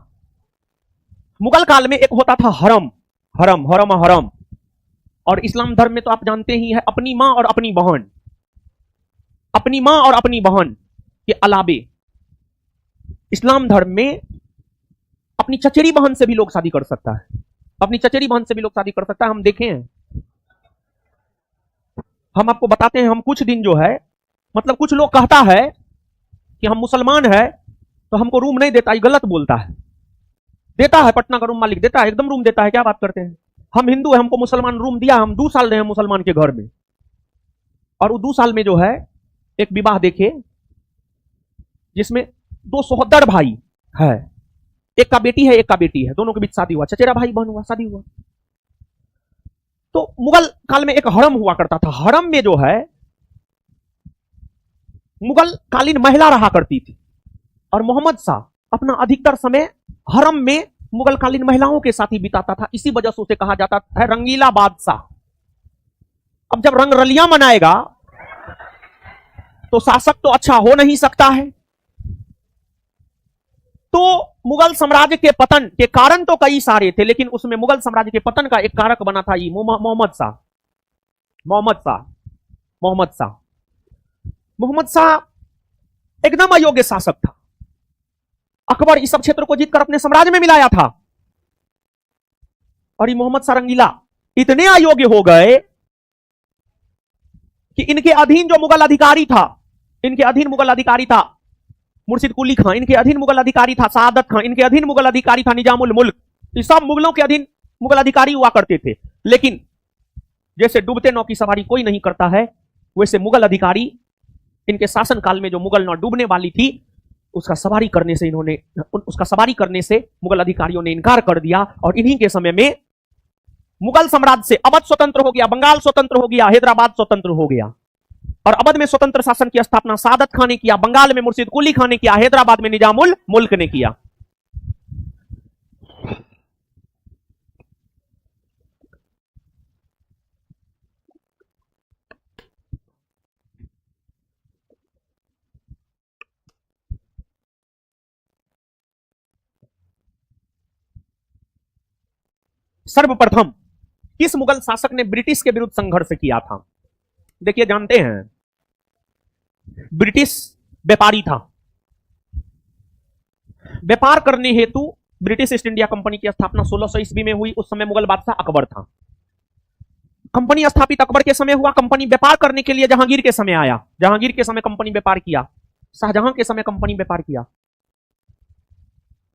मुगल काल में एक होता था हरम, हरम हरम हरम, और इस्लाम धर्म में तो आप जानते ही है अपनी मां और अपनी बहन। अपनी मां और अपनी बहन के अलावे इस्लाम धर्म में अपनी चचेरी बहन से भी लोग शादी कर सकता है। अपनी चचेरी बहन से भी लोग शादी कर सकता है। हम देखे हैं, हम आपको बताते हैं। हम कुछ दिन जो है, मतलब कुछ लोग कहता है कि हम मुसलमान है तो हमको रूम नहीं देता, ये गलत बोलता है। देता है, पटना का रूम मालिक देता है, एकदम रूम देता है। क्या बात करते हैं? हम हिंदू है, हमको मुसलमान रूम दिया। हम 2 साल रहे हैं मुसलमान के घर में, और वो 2 साल में जो है एक विवाह देखे जिसमें 2 सहोदर भाई है, एक का बेटी है एक का बेटी है, दोनों के बीच शादी हुआ, चचेरा भाई बहन हुआ, शादी हुआ। तो मुगल काल में एक हरम हुआ करता था। हरम में जो है मुगल कालीन महिला रहा करती थी, और मोहम्मद शाह अपना अधिकतर समय हरम में मुगल कालीन महिलाओं के साथ ही बिताता था। इसी वजह से उसे कहा जाता है रंगीला बादशाह। अब जब रंग रलियां मनाएगा तो शासक तो अच्छा हो नहीं सकता है। तो मुगल साम्राज्य के पतन के कारण तो कई सारे थे, लेकिन उसमें मुगल साम्राज्य के पतन का एक कारक बना था ये मोहम्मद शाह। मोहम्मद शाह एकदम अयोग्य शासक था। अकबर इस सब क्षेत्र को जीतकर अपने साम्राज्य में मिलाया था, और ये मोहम्मद शाह रंगीला इतने अयोग्य हो गए कि इनके अधीन जो मुगल अधिकारी था, इनके अधीन मुगल अधिकारी था मुर्शिद कुली खां, इनके अधीन मुगल अधिकारी था सादत खां, इनके अधीन मुगल अधिकारी था निजामुल मुल्क। ये सब मुगलों के अधीन मुगल अधिकारी हुआ करते थे। लेकिन जैसे डूबते नौ की सवारी कोई नहीं करता है, वैसे मुगल अधिकारी इनके शासन काल में जो मुगल नौ डूबने वाली थी उसका सवारी करने से मुगल अधिकारियों ने इनकार कर दिया। और इन्हीं के समय में मुगल साम्राज्य से अवध स्वतंत्र हो गया, बंगाल स्वतंत्र हो गया, हैदराबाद स्वतंत्र हो गया। और अवध में स्वतंत्र शासन की स्थापना सादत खां ने किया, बंगाल में मुर्शिद कुली खां ने किया, हैदराबाद में निजामुल मुल्क ने किया। सर्वप्रथम किस मुगल शासक ने ब्रिटिश के विरुद्ध संघर्ष किया था? देखिए, जानते हैं ब्रिटिश व्यापारी था। व्यापार करने हेतु ब्रिटिश ईस्ट इंडिया कंपनी की स्थापना 1600 ईस्वी में हुई। उस समय मुगल बादशाह अकबर था। कंपनी स्थापित अकबर के समय हुआ। कंपनी व्यापार करने के लिए जहांगीर के समय आया। जहांगीर के समय कंपनी व्यापार किया। शाहजहां के समय कंपनी व्यापार किया।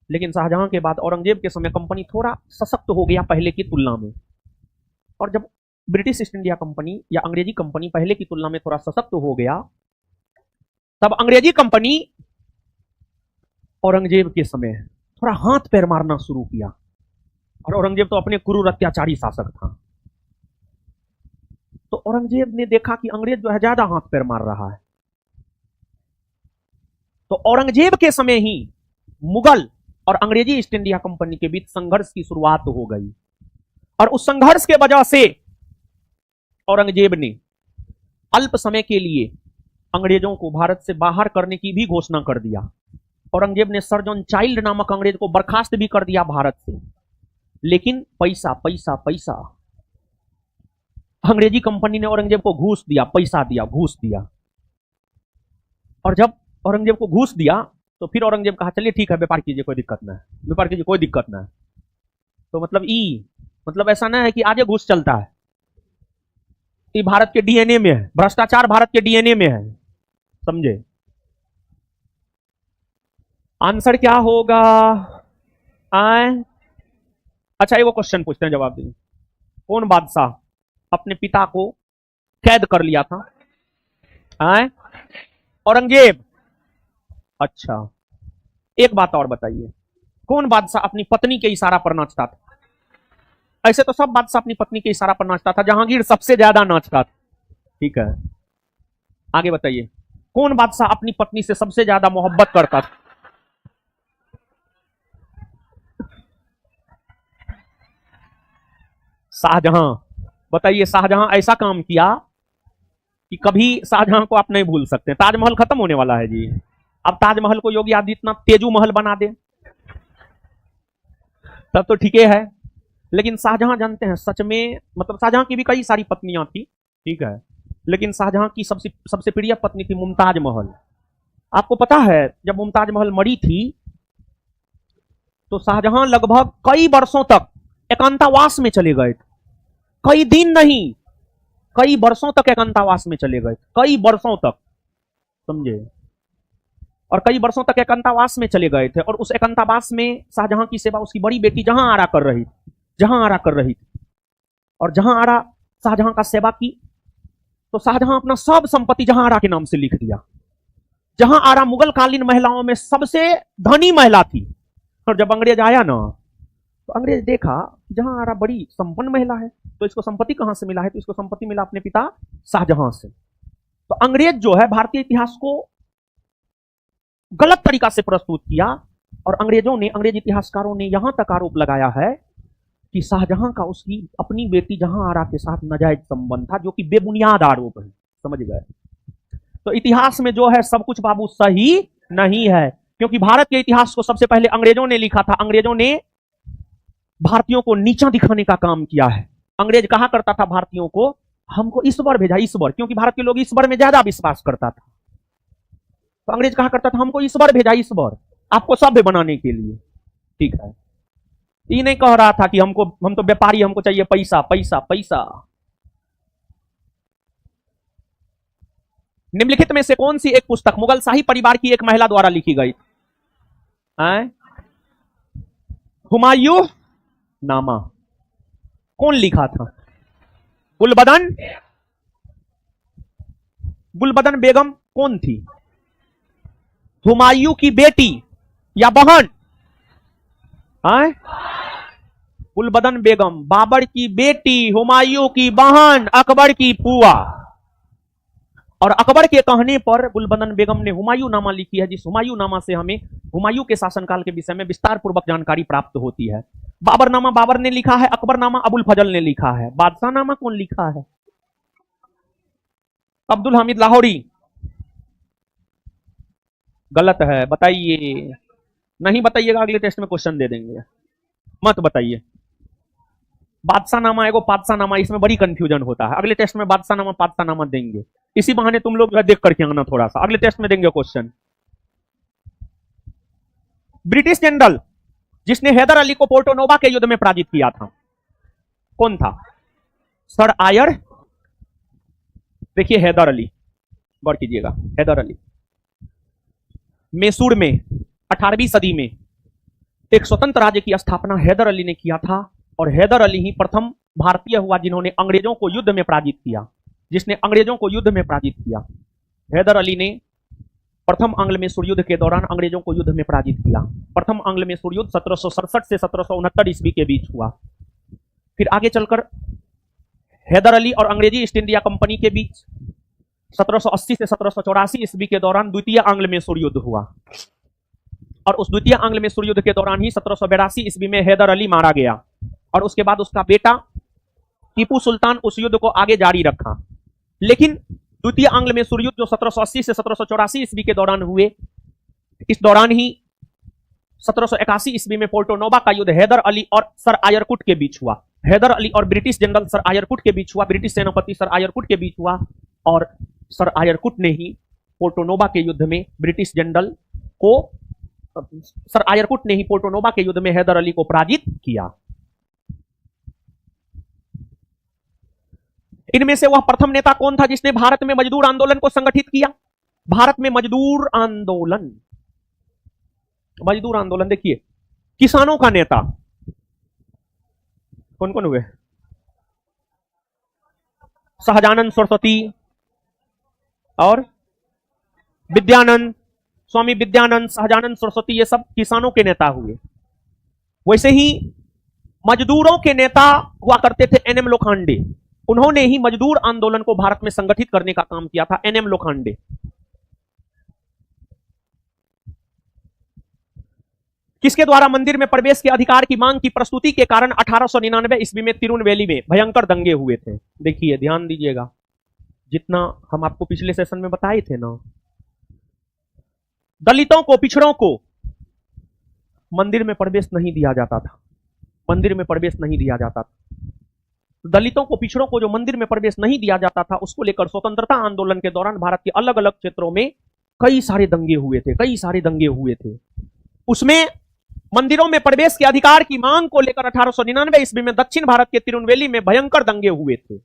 लेकिन शाहजहां के बाद औरंगजेब के समय कंपनी थोड़ा सशक्त हो गया पहले की तुलना में। और जब ब्रिटिश ईस्ट इंडिया कंपनी या अंग्रेजी कंपनी पहले की तुलना में थोड़ा सशक्त हो गया, तब अंग्रेजी कंपनी औरंगजेब के समय थोड़ा हाथ पैर मारना शुरू किया। और औरंगजेब तो अपने क्रूर अत्याचारी शासक था। तो औरंगजेब ने देखा कि अंग्रेज जो है ज्यादा हाथ पैर मार रहा है। तो औरंगजेब के समय ही मुगल और अंग्रेजी ईस्ट इंडिया कंपनी के बीच संघर्ष की शुरुआत हो गई। और उस संघर्ष के वजह से औरंगजेब ने अल्प समय के लिए अंग्रेजों को भारत से बाहर करने की भी घोषणा कर दिया। औरंगजेब ने सर जॉन चाइल्ड नामक अंग्रेज को बर्खास्त भी कर दिया भारत से। लेकिन पैसा पैसा पैसा, अंग्रेजी कंपनी ने औरंगजेब को घूस दिया, पैसा दिया, घूस दिया। और जब औरंगजेब को घूस दिया तो फिर औरंगजेब कहा चलिए ठीक है, व्यापार कीजिए, कोई दिक्कत ना है, व्यापार कीजिए, कोई दिक्कत ना है। तो मतलब ऐसा ना है कि आगे घूस चलता है। ये भारत के डीएनए में है, भ्रष्टाचार भारत के डीएनए में है, समझे? आंसर क्या होगा? अच्छा, एगो क्वेश्चन पूछते हैं, जवाब दीजिए। कौन बादशाह अपने पिता को कैद कर लिया था? औरंगजेब। अच्छा, एक बात और बताइए, कौन बादशाह अपनी पत्नी के इशारा पर नाचता था? ऐसे तो सब बादशाह अपनी पत्नी के इशारा पर नाचता था, जहांगीर सबसे ज्यादा नाचता था। ठीक है, आगे बताइए, कौन बादशाह अपनी पत्नी से सबसे ज्यादा मोहब्बत करता था? शाहजहां। बताइए, शाहजहां ऐसा काम किया कि कभी शाहजहां को आप नहीं भूल सकते। ताजमहल खत्म होने वाला है जी, अब ताजमहल को योगी आदित्यनाथ तेजू महल बना दे तब तो ठीक है। लेकिन शाहजहां जानते हैं सच में, मतलब शाहजहां की भी कई सारी पत्नियां थी, ठीक है, लेकिन शाहजहां की सबसे सबसे प्रिय पत्नी थी मुमताज महल। आपको पता है जब मुमताज महल मरी थी तो शाहजहां लगभग कई वर्षों तक एकांतावास में चले गए थे। कई दिन नहीं, कई वर्षों तक एकांतावास में चले गए, कई वर्षों तक, समझे। और कई वर्षों तक एकांतावास में चले गए थे और उस एकांतावास में शाहजहां की सेवा उसकी बड़ी बेटी जहांआरा कर रही थी, जहांआरा कर रही थी। और जहांआरा शाहजहां का सेवा की तो शाहजहां अपना सब संपत्ति जहांआरा के नाम से लिख दिया। जहांआरा मुगल कालीन महिलाओं में सबसे धनी महिला थी। और जब अंग्रेज आया ना तो अंग्रेज देखा जहांआरा बड़ी संपन्न महिला है, तो इसको संपत्ति कहां से मिला है, तो इसको संपत्ति मिला अपने पिता शाहजहां से। तो अंग्रेज जो है भारतीय इतिहास को गलत तरीका से प्रस्तुत किया और अंग्रेजों ने, अंग्रेज इतिहासकारों ने यहां तक आरोप लगाया है कि शाहजहां का उसकी अपनी बेटी जहांआरा के साथ नाजायज संबंध था, जो कि बेबुनियाद आरोप है, समझ गए। तो इतिहास में जो है सब कुछ बाबू सही नहीं है, क्योंकि भारत के इतिहास को सबसे पहले अंग्रेजों ने लिखा था। अंग्रेजों ने भारतीयों को नीचा दिखाने का काम किया है। अंग्रेज कहा करता था भारतीयों को, हमको ईश्वर भेजा, ईश्वर, क्योंकि भारत के लोग ईश्वर में ज्यादा विश्वास करता था। तो अंग्रेज कहा करता था हमको ईश्वर भेजा, ईश्वर, आपको सभ्य बनाने के लिए। ठीक है, ये नहीं कह रहा था कि हम तो व्यापारी, हमको चाहिए पैसा पैसा पैसा। निम्नलिखित में से कौन सी एक पुस्तक मुगल शाही परिवार की एक महिला द्वारा लिखी गई? हुमायूं नामा। कौन लिखा था? गुलबदन। गुलबदन बेगम कौन थी? हुमायूं की बेटी या बहन? गुलबदन बेगम बाबर की बेटी, हुमायूं की बहन, अकबर की फूआ। और अकबर के कहने पर गुलबदन बेगम ने हुमायूं नामा लिखी है, जिस हुमायूं नामा से हमें हुमायूं के शासनकाल के विषय में विस्तार पूर्वक जानकारी प्राप्त होती है। बाबर नामा बाबर ने लिखा है, अकबर नामा अबुल फजल ने लिखा है। बादशाह नामा कौन लिखा है? अब्दुल हामिद लाहौरी। गलत है, बताइए। नहीं बताइएगा अगले टेस्ट में क्वेश्चन दे देंगे, मत बताइए। बादशाह नामा एगो पादशाह नामा, इसमें बड़ी कंफ्यूजन होता है। अगले टेस्ट में बादशाह नामा पादशाह नामा देंगे, इसी बहाने तुम लोग देख करके आना थोड़ा सा, अगले टेस्ट में देंगे क्वेश्चन। ब्रिटिश जनरल जिसने हैदर अली को पोर्टो नोवा के युद्ध में पराजित किया था, कौन था? सर आयर। देखिए हैदर अली, गौर कीजिएगा, हैदर अली मैसूर में 18वीं सदी में एक स्वतंत्र राज्य की स्थापना हैदर अली ने किया था। और हैदर अली ही प्रथम भारतीय हुआ जिन्होंने अंग्रेजों को युद्ध में पराजित किया, जिसने अंग्रेजों को युद्ध में पराजित किया। हैदर अली ने प्रथम आंग्ल मैसूर युद्ध के दौरान अंग्रेजों को युद्ध में पराजित किया। प्रथम आंग्ल मैसूर युद्ध 1767 से 1769 ईस्वी के बीच हुआ। फिर आगे चलकर हैदर अली और अंग्रेजी ईस्ट इंडिया कंपनी के बीच 1780 से 1784 ईस्वी के दौरान द्वितीय आंग्ल मैसूर युद्ध हुआ। और उस द्वितीय आंग्ल मैसूर युद्ध के दौरान ही 1782 ईस्वी में हैदर अली मारा गया। और उसके बाद उसका बेटा टीपू सुल्तान उस युद्ध को आगे जारी रखा। लेकिन द्वितीय आंग्ल मैसूर युद्ध जो 1780 से 1784 ईस्वी के दौरान हुए, इस दौरान ही 1781 ईस्वी में पोर्टो नोवा का युद्ध हैदर अली और सर आयरकुट के बीच हुआ। हैदर अली और ब्रिटिश जनरल सर आयरकुट के बीच हुआ, ब्रिटिश सेनापति सर आयरकुट के बीच हुआ। और सर आयरकुट ने ही पोर्टो नोवा के युद्ध में ब्रिटिश जनरल को, सर आयरकुट ने ही पोर्टो नोवा के युद्ध में हैदर अली को पराजित किया। इनमें से वह प्रथम नेता कौन था जिसने भारत में मजदूर आंदोलन को संगठित किया? भारत में मजदूर आंदोलन, मजदूर आंदोलन देखिए, किसानों का नेता कौन कौन हुए? सहजानंद सरस्वती और विद्यानंद, स्वामी विद्यानंद, सहजानंद सरस्वती, ये सब किसानों के नेता हुए। वैसे ही मजदूरों के नेता हुआ करते थे एनएम लोखंडे। उन्होंने ही मजदूर आंदोलन को भारत में संगठित करने का काम किया था, एनएम लोखंडे। किसके द्वारा मंदिर में प्रवेश के अधिकार की मांग की प्रस्तुति के कारण 1899 ईस्वी में तिरुनवेली में भयंकर दंगे हुए थे? देखिए ध्यान दीजिएगा, जितना हम आपको पिछले सेशन में बताए थे ना, दलितों को, पिछड़ों को मंदिर में प्रवेश नहीं दिया जाता था, मंदिर में प्रवेश नहीं दिया जाता था। दलितों को, पिछड़ों को जो मंदिर में प्रवेश नहीं दिया जाता था, उसको लेकर स्वतंत्रता आंदोलन के दौरान भारत के अलग अलग क्षेत्रों में कई सारे दंगे हुए थे। उसमें मंदिरों में प्रवेश के अधिकार की मांग को लेकर 1899 ईस्वी में दक्षिण भारत के तिरुनेलवेली में भयंकर दंगे हुए थे।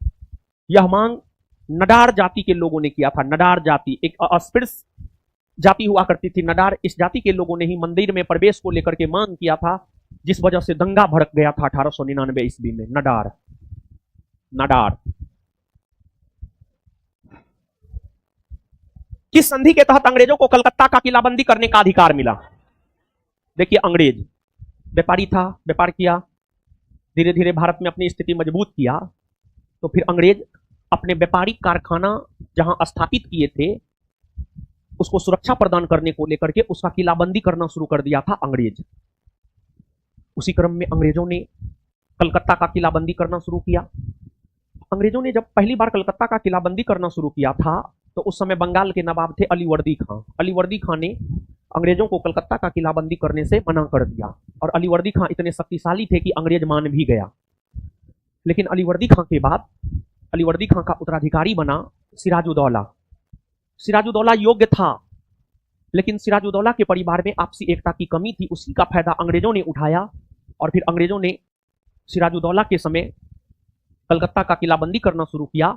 यह मांग नडार जाति के लोगों ने किया था। नडार जाति एक अस्पृश्य जाति हुआ करती थी। नडार, इस जाति के लोगों ने ही मंदिर में प्रवेश को लेकर के मांग किया था, जिस वजह से दंगा भड़क गया था 1899 ईस्वी में। नडार किस संधि के तहत अंग्रेजों को कलकत्ता का किलाबंदी करने का अधिकार मिला? देखिए, अंग्रेज व्यापारी था, व्यापार किया, धीरे धीरे भारत में अपनी स्थिति मजबूत किया, तो फिर अंग्रेज अपने व्यापारिक कारखाना जहां स्थापित किए थे, उसको सुरक्षा प्रदान करने को लेकर के उसका किलाबंदी करना शुरू कर दिया था अंग्रेज। उसी क्रम में अंग्रेजों ने कलकत्ता का किलाबंदी करना शुरू किया। अंग्रेजों ने जब पहली बार कलकत्ता का किलाबंदी करना शुरू किया था, तो उस समय बंगाल के नवाब थे अलीवर्दी खां। अलीवर्दी खां ने अंग्रेजों को कलकत्ता का किलाबंदी करने से मना कर दिया, और अलीवर्दी खां इतने शक्तिशाली थे कि अंग्रेज मान भी गया। लेकिन अलीवर्दी खां के बाद अलीवर्दी खां का उत्तराधिकारी बना सिराजुद्दौला। सिराजुद्दौला योग्य था, लेकिन सिराजुद्दौला के परिवार में आपसी एकता की कमी थी। उसी का फायदा अंग्रेजों ने उठाया, और फिर अंग्रेजों ने सिराजुद्दौला के समय कलकत्ता का किलाबंदी करना शुरू किया,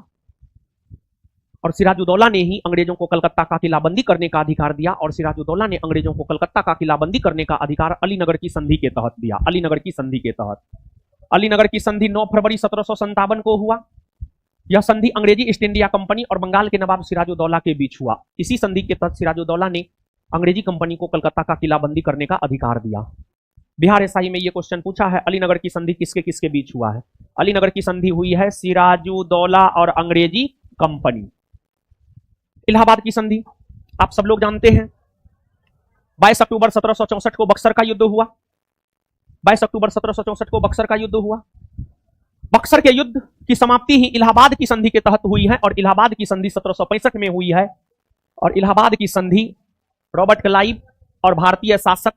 और सिराजुद्दौला ने ही अंग्रेजों को कलकत्ता का किलाबंदी करने का अधिकार दिया। और सिराजुद्दौला ने अंग्रेजों को कलकत्ता का किलाबंदी करने का अधिकार अलीनगर की संधि के तहत दिया। अलीनगर की संधि के तहत, अलीनगर की संधि 9 फरवरी 1757 को हुआ। यह संधि अंग्रेजी ईस्ट इंडिया कंपनी और बंगाल के नवाब सिराजुद्दौला के बीच हुआ। इसी संधि के तहत सिराजुद्दौला ने अंग्रेजी कंपनी को कलकत्ता का किलाबंदी करने का अधिकार दिया। बिहार एसआई में यह क्वेश्चन पूछा है, अलीनगर की संधि किसके किसके बीच हुआ है? अलीनगर की संधि हुई है सिराजुद्दौला और अंग्रेजी कंपनी। इलाहाबाद की संधि आप सब लोग जानते हैं। 22 अक्टूबर 1764 को बक्सर का युद्ध हुआ। 22 अक्टूबर 1764 को बक्सर का युद्ध हुआ। बक्सर के युद्ध की समाप्ति ही इलाहाबाद की संधि के तहत हुई है, और इलाहाबाद की संधि 1765 में हुई है। और इलाहाबाद की संधि रॉबर्ट क्लाइव और भारतीय शासक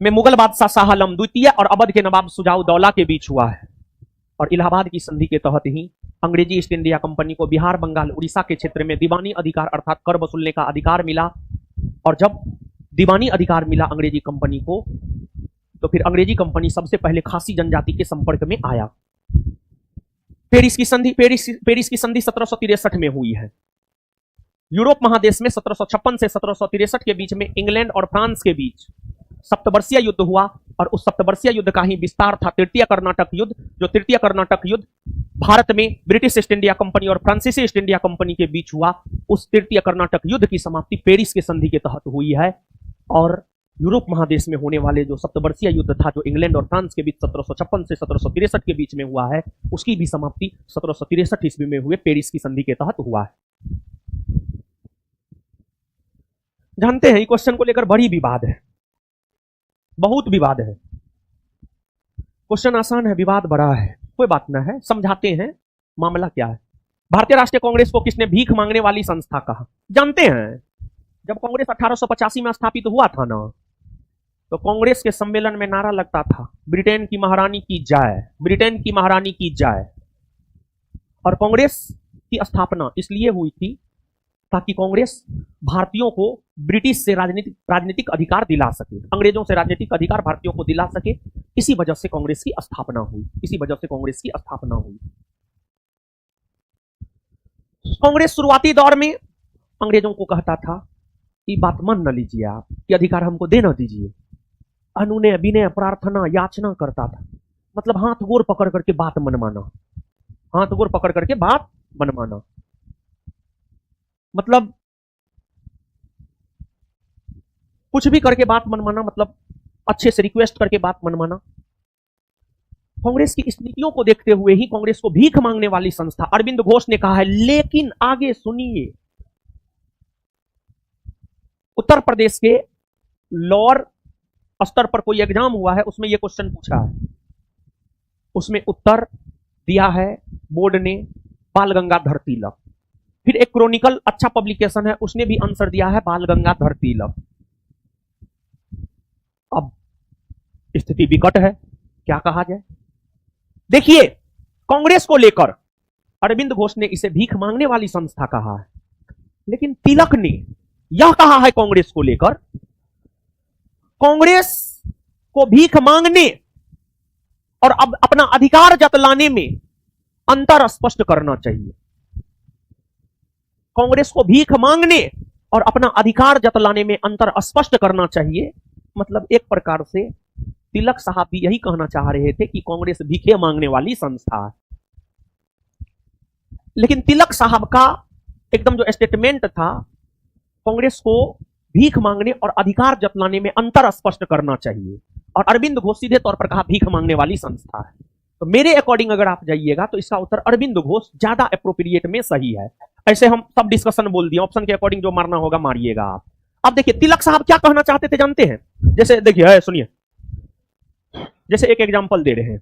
में मुगल बादशाह शाह आलम द्वितीय और अवध के नवाब शुजाउद्दौला के बीच हुआ है। और इलाहाबाद की संधि के तहत ही अंग्रेजी ईस्ट इंडिया कंपनी को बिहार, बंगाल, उड़ीसा के क्षेत्र में दीवानी अधिकार अर्थात कर वसूलने का अधिकार मिला। और जब दीवानी अधिकार मिला अंग्रेजी कंपनी को, तो फिर अंग्रेजी कंपनी सबसे पहले खासी जनजाति के संपर्क में आया। पेरिस की संधि 1763 में हुई है। यूरोप महादेश में 1756 से 1763 के बीच में इंग्लैंड और फ्रांस के बीच सप्तवर्षीय युद्ध हुआ, और उस सप्तवर्षीय युद्ध का ही विस्तार था तृतीय कर्नाटक युद्ध। जो तृतीय कर्नाटक युद्ध भारत में ब्रिटिश ईस्ट इंडिया कंपनी और फ्रांसीसी ईस्ट इंडिया कंपनी के बीच हुआ, उस तृतीय कर्नाटक युद्ध की समाप्ति पेरिस के संधि के तहत हुई है। और यूरोप महादेश में होने वाले जो सप्तवर्षीय युद्ध था, जो इंग्लैंड और फ्रांस के बीच 1756 से 1763 के बीच में हुआ है, उसकी भी समाप्ति 1763 ईस्वी में हुए पेरिस की संधि के तहत हुआ है। जानते हैं, क्वेश्चन को लेकर बड़ी विवाद है, बहुत विवाद है। क्वेश्चन आसान है, विवाद बड़ा है, कोई बात ना है, समझाते हैं मामला क्या है। भारतीय राष्ट्रीय कांग्रेस को किसने भीख मांगने वाली संस्था कहा? जानते हैं, जब कांग्रेस 1885 में स्थापित हुआ था ना, तो कांग्रेस के सम्मेलन में नारा लगता था, ब्रिटेन की महारानी की जय, ब्रिटेन की महारानी की जय। और कांग्रेस की स्थापना इसलिए हुई थी ताकि कांग्रेस भारतीयों को ब्रिटिश से राजनीतिक अधिकार दिला सके, अंग्रेजों से राजनीतिक अधिकार भारतीयों को दिला सके। इसी वजह से कांग्रेस की स्थापना हुई, इसी वजह से कांग्रेस की स्थापना हुई। कांग्रेस शुरुआती दौर में अंग्रेजों को कहता था कि बात मान न लीजिए, आप ये अधिकार हमको देना दीजिए। अनुनय विनय प्रार्थना याचना करता था, मतलब हाथ गोर पकड़ करके बात मनमाना, हाथ गोर पकड़ करके बात मनमाना, मतलब कुछ भी करके बात मनमाना, मतलब अच्छे से रिक्वेस्ट करके बात मनमाना। कांग्रेस की इस नीतियों को देखते हुए ही कांग्रेस को भीख मांगने वाली संस्था अरविंद घोष ने कहा है। लेकिन आगे सुनिए, उत्तर प्रदेश के लोअर स्तर पर कोई एग्जाम हुआ है, उसमें यह क्वेश्चन पूछा है, उसमें उत्तर दिया है बोर्ड ने बाल गंगाधर तिलक। फिर एक क्रॉनिकल अच्छा पब्लिकेशन है, उसने भी आंसर दिया है बाल गंगाधर तिलक। अब स्थिति विकट है, क्या कहा जाए। देखिए, कांग्रेस को लेकर अरविंद घोष ने इसे भीख मांगने वाली संस्था कहा है, लेकिन तिलक ने यह कहा है कांग्रेस को लेकर, कांग्रेस को भीख मांगने और अब अपना अधिकार जतलाने में अंतर स्पष्ट करना चाहिए। कांग्रेस को भीख मांगने और अपना अधिकार जतलाने में अंतर स्पष्ट करना चाहिए। मतलब एक प्रकार से तिलक साहब भी यही कहना चाह रहे थे कि कांग्रेस भीखे मांगने वाली संस्था है। लेकिन तिलक साहब का एकदम जो स्टेटमेंट था, कांग्रेस को भीख मांगने और अधिकार जतलाने में अंतर स्पष्ट करना चाहिए, और अरविंद घोष सीधे तौर पर कहा भीख मांगने वाली संस्था है। तो मेरे अकॉर्डिंग अगर आप जाइएगा तो इसका उत्तर अरविंद घोष ज्यादा अप्रोप्रिएट में सही है। ऐसे हम सब डिस्कशन बोल दिए, ऑप्शन के अकॉर्डिंग जो मारना होगा मारिएगा आप। अब देखिए तिलक साहब क्या कहना चाहते थे जानते हैं? जैसे देखिए, सुनिए, जैसे एक एग्जांपल दे रहे हैं,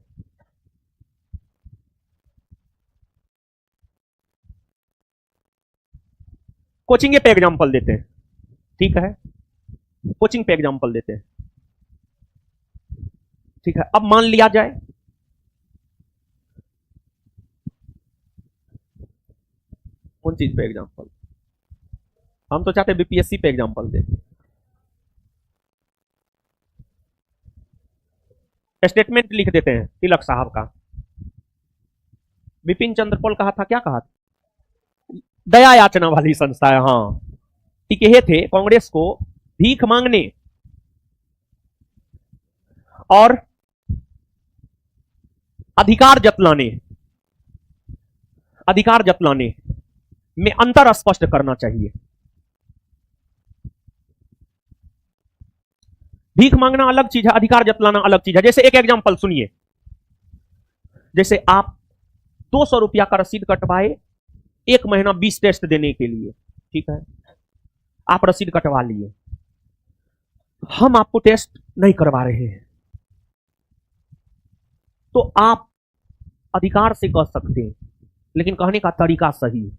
कोचिंग पे एग्जांपल देते हैं, ठीक है, कोचिंग पे एग्जांपल देते हैं, ठीक है। अब मान लिया जाए कौन चीज पे एग्जांपल, हम तो चाहते बीपीएससी पे एग्जांपल दे। स्टेटमेंट लिख देते हैं तिलक साहब का। विपिन चंद्र पॉल कहा था, क्या कहा था? दया याचना वाली संस्था है, हाँ। टिके थे कांग्रेस को भीख मांगने और अधिकार जतलाने में अंतर स्पष्ट करना चाहिए। भीख मांगना अलग चीज है, अधिकार जतलाना अलग चीज है। जैसे एक एग्जांपल सुनिए, जैसे आप 200 रुपया का रसीद कटवाए 1 महीना 20 टेस्ट देने के लिए, ठीक है, आप रसीद कटवा लिए, हम आपको टेस्ट नहीं करवा रहे हैं, तो आप अधिकार से कह सकते हैं, लेकिन कहने का तरीका सही है।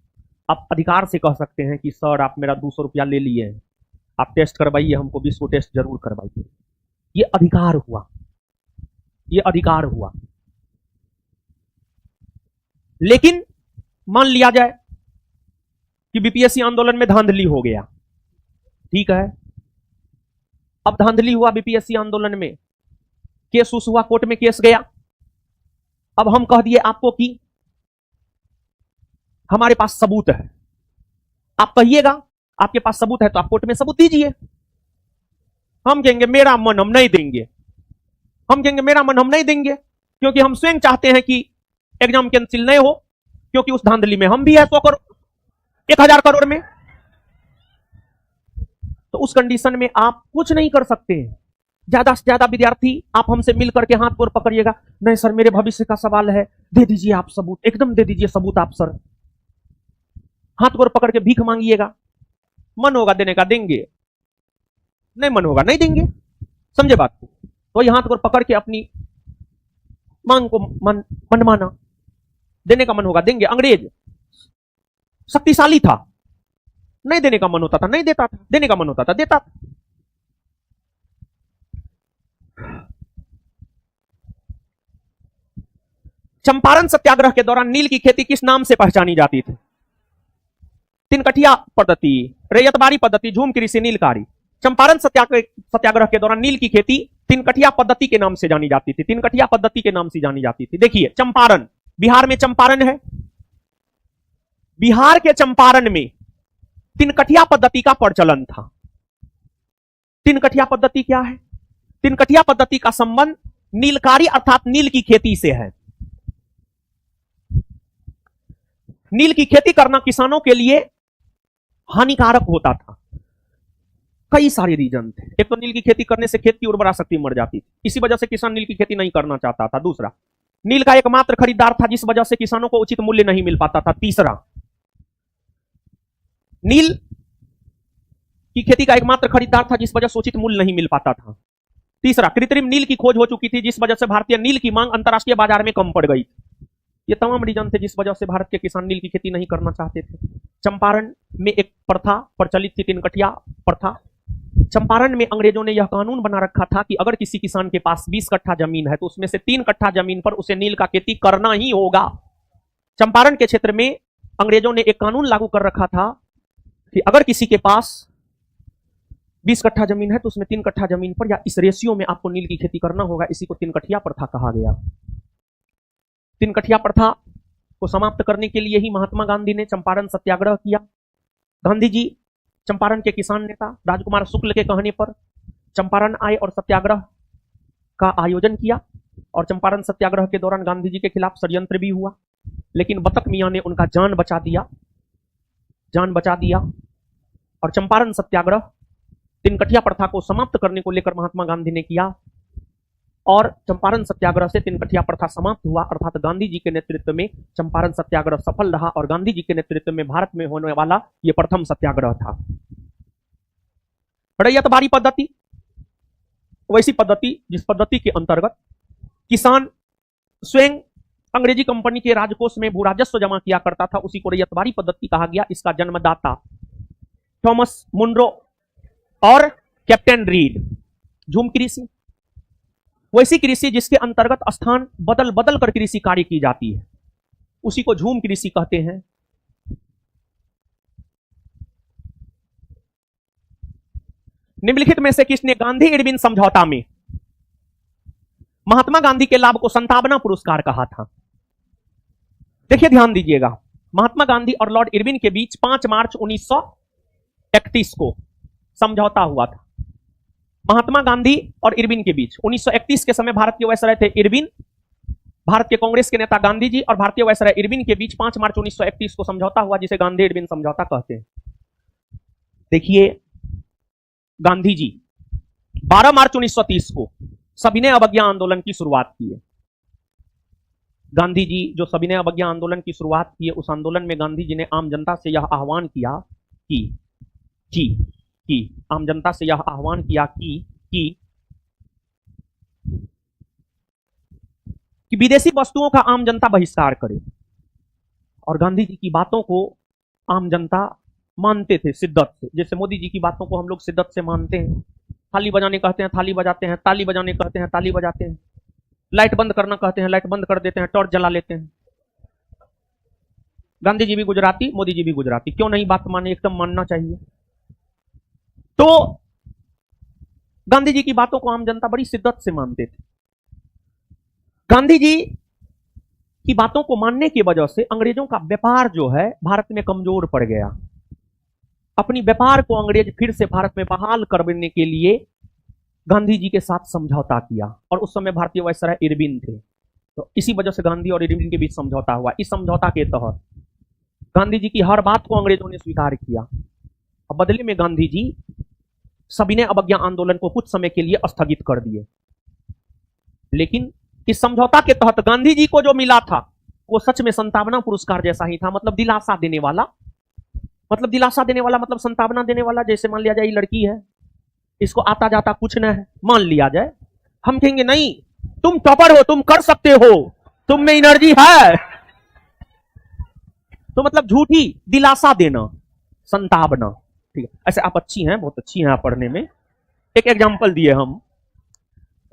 आप अधिकार से कह सकते हैं कि सर आप मेरा 200 रुपया ले लिए हैं, आप टेस्ट करवाइए, हमको 20 को टेस्ट जरूर करवाइए। ये अधिकार हुआ, ये अधिकार हुआ। लेकिन मान लिया जाए कि बीपीएससी आंदोलन में धांधली हो गया, ठीक है, अब धांधली हुआ बीपीएससी आंदोलन में, केस उस हुआ, कोर्ट में केस गया। अब हम कह दिए आपको कि हमारे पास सबूत है, आप कहिएगा आपके पास सबूत है तो आप कोर्ट में सबूत दीजिए। हम कहेंगे मेरा मन हम नहीं देंगे, हम कहेंगे मेरा मन हम नहीं देंगे, क्योंकि हम स्वयं चाहते हैं कि एग्जाम कैंसिल नहीं हो, क्योंकि उस धांधली में हम भी है 100 करोड़ 1000 करोड़ में। तो उस कंडीशन में आप कुछ नहीं कर सकते हैं। ज्यादा से ज्यादा विद्यार्थी आप हमसे मिलकर के हाथ पर पकड़िएगा, नहीं सर मेरे भविष्य का सवाल है, दे दीजिए आप सबूत, एकदम दे दीजिए सबूत आप सर। हाथ पर पकड़ के भीख मांगिएगा, मन होगा देने का देंगे, नहीं मन होगा नहीं देंगे, समझे बात को? तो ये हाथ पर पकड़ के अपनी मांग को मनमाना, देने का मन होगा देंगे। अंग्रेज शक्तिशाली था, नहीं देने का मन होता था नहीं देता था, देने का मन होता था देता था। चंपारण सत्याग्रह के दौरान नील की खेती किस नाम से पहचानी जाती थी? तिनकठिया पद्धति, रैयतबाड़ी पद्धति, झूम कृषि, नीलकारी। चंपारण सत्याग्रह के दौरान नील की खेती तिनकठिया पद्धति के नाम से जानी जाती थी, तिनकठिया पद्धति के नाम से जानी जाती थी। देखिए चंपारण, बिहार में चंपारण है, बिहार के चंपारण में तिनकठिया पद्धति का प्रचलन था। तिनकठिया पद्धति क्या है? तिनकठिया पद्धति का संबंध नीलकारी अर्थात नील की खेती से है। नील की खेती करना किसानों के लिए हानिकारक होता था, कई सारे रीजन थे। एक तो नील की खेती करने से खेत की उर्वरा शक्ति मर जाती थी, इसी वजह से किसान नील की खेती नहीं करना चाहता था। दूसरा, नील का एकमात्र खरीदार था जिस वजह से किसानों को उचित मूल्य नहीं मिल पाता था। तीसरा, नील की खेती का एकमात्र खरीदार था जिस वजह से उचित मूल्य नहीं मिल पाता था। तीसरा, कृत्रिम नील की खोज हो चुकी थी जिस वजह से भारतीय नील की मांग अंतरराष्ट्रीय बाजार में कम पड़ गई। ये तमाम रीजन थे जिस वजह से भारत के किसान नील की खेती नहीं करना चाहते थे। चंपारण में एक प्रथा प्रचलित थी, तिनकठिया प्रथा, चंपारण में अंग्रेजों ने यह कानून बना रखा था कि अगर किसी किसान के पास 20 कट्ठा जमीन है तो उसमें से 3 कट्ठा जमीन पर उसे नील का खेती करना ही होगा। चंपारण के क्षेत्र में अंग्रेजों ने एक कानून लागू कर रखा था कि अगर किसी के पास 20 कट्ठा जमीन है तो उसमें 3 कट्ठा जमीन पर या इस रेशियो में आपको नील की खेती करना होगा। इसी को 3 कठिया प्रथा कहा गया। 3 कठिया प्रथा को समाप्त करने के लिए ही महात्मा गांधी ने चंपारण सत्याग्रह किया। गांधी जी चंपारण के किसान नेता राजकुमार शुक्ल के कहने पर चंपारण आए और सत्याग्रह का आयोजन किया। और चंपारण सत्याग्रह के दौरान गांधी जी के खिलाफ षड्यंत्र भी हुआ, लेकिन बतक मियां ने उनका जान बचा दिया। और चंपारण सत्याग्रह 3 कठिया प्रथा को समाप्त करने को लेकर महात्मा गांधी ने किया और चंपारण सत्याग्रह से 3 कठिया प्रथा समाप्त हुआ। अर्थात गांधी जी के नेतृत्व में चंपारण सत्याग्रह सफल रहा और गांधी जी के नेतृत्व में भारत में होने वाला यह प्रथम सत्याग्रह था। रैयतबारी पद्धति वैसी पद्धति जिस पद्धति के अंतर्गत किसान स्वयं अंग्रेजी कंपनी के राजकोष में भू राजस्व जमा किया करता था, उसी को रैयतबारी पद्धति कहा गया। इसका जन्मदाता थॉमस मुनरो और कैप्टन रीड। झूम कृषि वैसी कृषि जिसके अंतर्गत स्थान बदल बदल कर कृषि कार्य की जाती है, उसी को झूम कृषि कहते हैं। निम्नलिखित में से किसने गांधी इरविन समझौता में महात्मा गांधी के लाभ को संतावना पुरस्कार कहा था? देखिए ध्यान दीजिएगा, महात्मा गांधी और लॉर्ड इरविन के बीच 5 मार्च 1931 को समझौता हुआ था। महात्मा गांधी और इरविन के बीच 1931 के समय भारत के वायसराय थे इरविन, भारत के कांग्रेस के नेता गांधी जी और भारतीय वायसराय इरविन के बीच 5 मार्च 1931 को समझौता हुआ, जिसे गांधी इरविन समझौता कहते हैं। देखिए गांधी जी 12 मार्च 1930 को सविनय अवज्ञा आंदोलन की शुरुआत की है। गांधी जी जो सविनय अवज्ञा आंदोलन की शुरुआत की है, उस आंदोलन में गांधी जी ने आम जनता से यह आह्वान किया कि विदेशी वस्तुओं का आम जनता बहिष्कार करे। और गांधी जी की बातों को आम जनता मानते थे शिद्दत से। जैसे मोदी जी की बातों को हम लोग शिद्दत से मानते हैं। थाली बजाने कहते हैं थाली बजाते हैं, ताली बजाने कहते हैं ताली बजाते हैं, लाइट बंद करना कहते हैं लाइट बंद कर देते हैं, टॉर्च जला लेते हैं। गांधी जी भी गुजराती, मोदी जी भी गुजराती, क्यों नहीं बात माने? एकदम मानना चाहिए। तो गांधी जी की बातों को आम जनता बड़ी शिद्दत से मानते थे। गांधी जी की बातों को मानने की वजह से अंग्रेजों का व्यापार जो है भारत में कमजोर पड़ गया। अपनी व्यापार को अंग्रेज फिर से भारत में बहाल करने के लिए गांधी जी के साथ समझौता किया और उस समय भारतीय वायसराय इरविन थे। तो इसी वजह से गांधी और इरविन के बीच समझौता हुआ। इस समझौता के तहत गांधी जी की हर बात को अंग्रेजों ने स्वीकार किया और बदले में गांधी जी सविनय अवज्ञा आंदोलन को कुछ समय के लिए स्थगित कर दिए। लेकिन इस समझौता के तहत गांधी जी को जो मिला था वो सच में संतावना पुरस्कार जैसा ही था। मतलब दिलासा देने वाला, मतलब संतावना देने वाला। जैसे मान लिया जाए लड़की है, इसको आता जाता कुछ न है, मान लिया जाए, हम कहेंगे नहीं तुम टॉपर हो, तुम कर सकते हो, तुम में एनर्जी है। तो मतलब झूठी दिलासा देना, संतावना। ठीक है, ऐसे आप अच्छी हैं, बहुत अच्छी हैं आप पढ़ने में। एक एग्जांपल दिए हम,